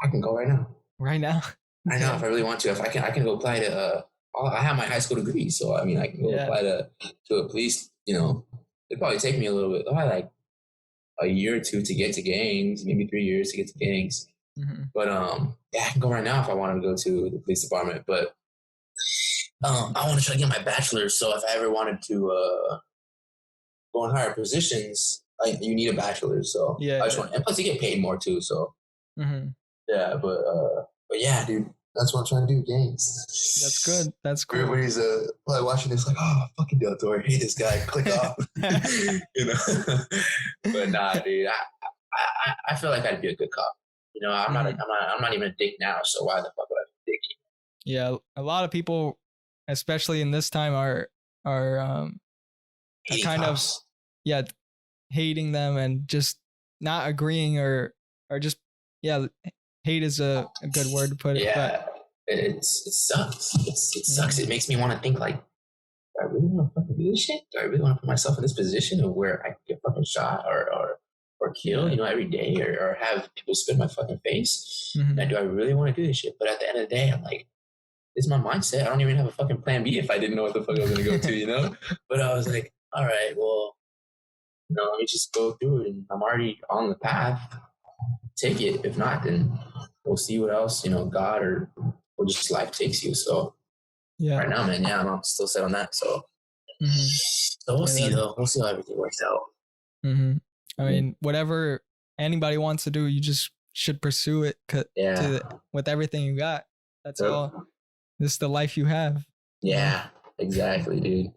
I can go right now. Right now. I know if I really want to. If I can go apply to. I have my high school degree, so I mean I can go apply to a police. It'd probably take me a little bit. Probably like a year or two to get to gangs, maybe 3 years to get to gangs. Mm-hmm. But I can go right now if I wanted to go to the police department. But I want to try to get my bachelor's. So if I ever wanted to go in higher positions, you need a bachelor's. So I just want, and plus you get paid more too. So yeah, but yeah, dude, that's what I'm trying to do. Gangs. That's good. That's cool. Everybody's probably watching this like, oh, fucking Del Torre, hate this guy. Click off. But nah, dude, I feel like I'd be a good cop. I'm not even a dick now, so why the fuck would I be a dick? Yeah, a lot of people, especially in this time, are kind cops. of hating them and just not agreeing or just hate is a good word to put it. Yeah, but it sucks. It sucks. It makes me want to think like, do I really want to fucking do this shit? Do I really want to put myself in this position of where I can get fucking shot or kill, every day or have people spit in my fucking face? Mm-hmm. Do I really want to do this shit? But at the end of the day, I'm like, this is my mindset. I don't even have a fucking plan B if I didn't know what the fuck I was going to go to, But I was like, all right, well, let me just go through it. And I'm already on the path. Take it. If not, then we'll see what else, God or just life takes you. So right now, man, I'm still set on that. So, so we'll see though. We'll see how everything works out. Mm-hmm. I mean, whatever anybody wants to do, you just should pursue it with everything you got. That's all. This is the life you have. Yeah, exactly, dude.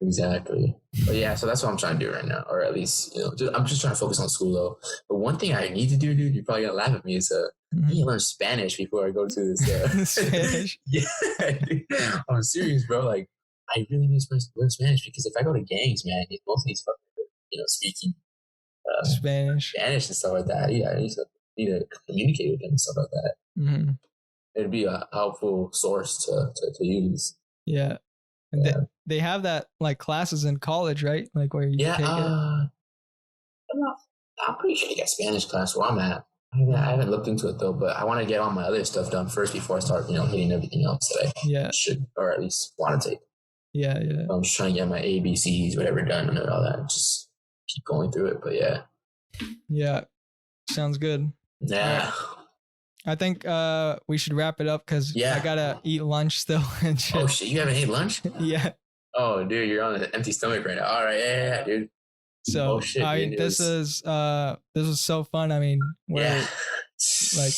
Exactly. But yeah, so that's what I'm trying to do right now, or at least, I'm just trying to focus on school though. But one thing I need to do, dude, you're probably gonna laugh at me, is I need to learn Spanish before I go to this. Spanish. Yeah, dude, I'm serious, bro. Like, I really need to learn Spanish, because if I go to gangs, man, most of these fucking, speaking Spanish and stuff like that. Yeah, I need to communicate with them and stuff like that. Mm-hmm. It'd be a helpful source to use. Yeah. And they have that like classes in college, right? Like where you take it. I'm pretty sure they got Spanish class where I'm at. I haven't looked into it though, but I want to get all my other stuff done first before I start, hitting everything else that I should, or at least want to take. Yeah. I'm just trying to get my ABCs, whatever, done and all that. Just keep going through it, but yeah. Yeah, sounds good. Yeah. Right. I think we should wrap it up because I gotta eat lunch still. And shit. Oh shit, you haven't ate lunch? Yeah. Oh dude, you're on an empty stomach right now. All right, yeah, dude. So I mean, this was so fun. I mean, we're like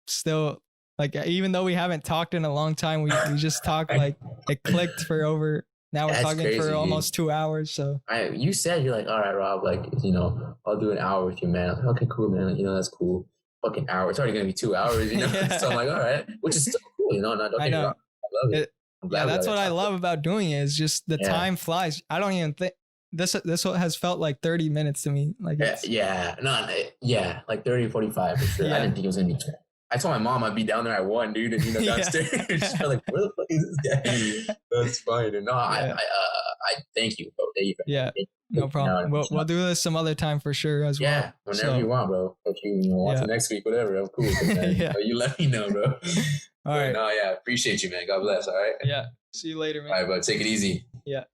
still like, even though we haven't talked in a long time, we just talked like it clicked for over. Now we're talking crazy, for almost 2 hours. So you said, you're like, all right, Rob, like, I'll do an hour with you, man. I was like, okay, cool, man. Like, that's cool. Fucking hour. It's already gonna be 2 hours, So I'm like, all right, which is still cool, No, I know. I love it. That's what I love about doing it, is just the time flies. I don't even think this has felt like 30 minutes to me. Like like 30, 45 for sure. I didn't think it was gonna be 20. I told my mom I'd be down there at 1, dude, and downstairs. She's like, where the fuck is this guy? That's fine. And no, I thank you, bro. Thank you. Yeah, no problem. We'll do this some other time for sure as well. Yeah, whenever you want, bro. If you want to next week, whatever, I'm cool with it, man. You let me know, bro. All right. No, appreciate you, man. God bless. All right. Yeah. See you later, man. All right, bro. Take it easy. Yeah.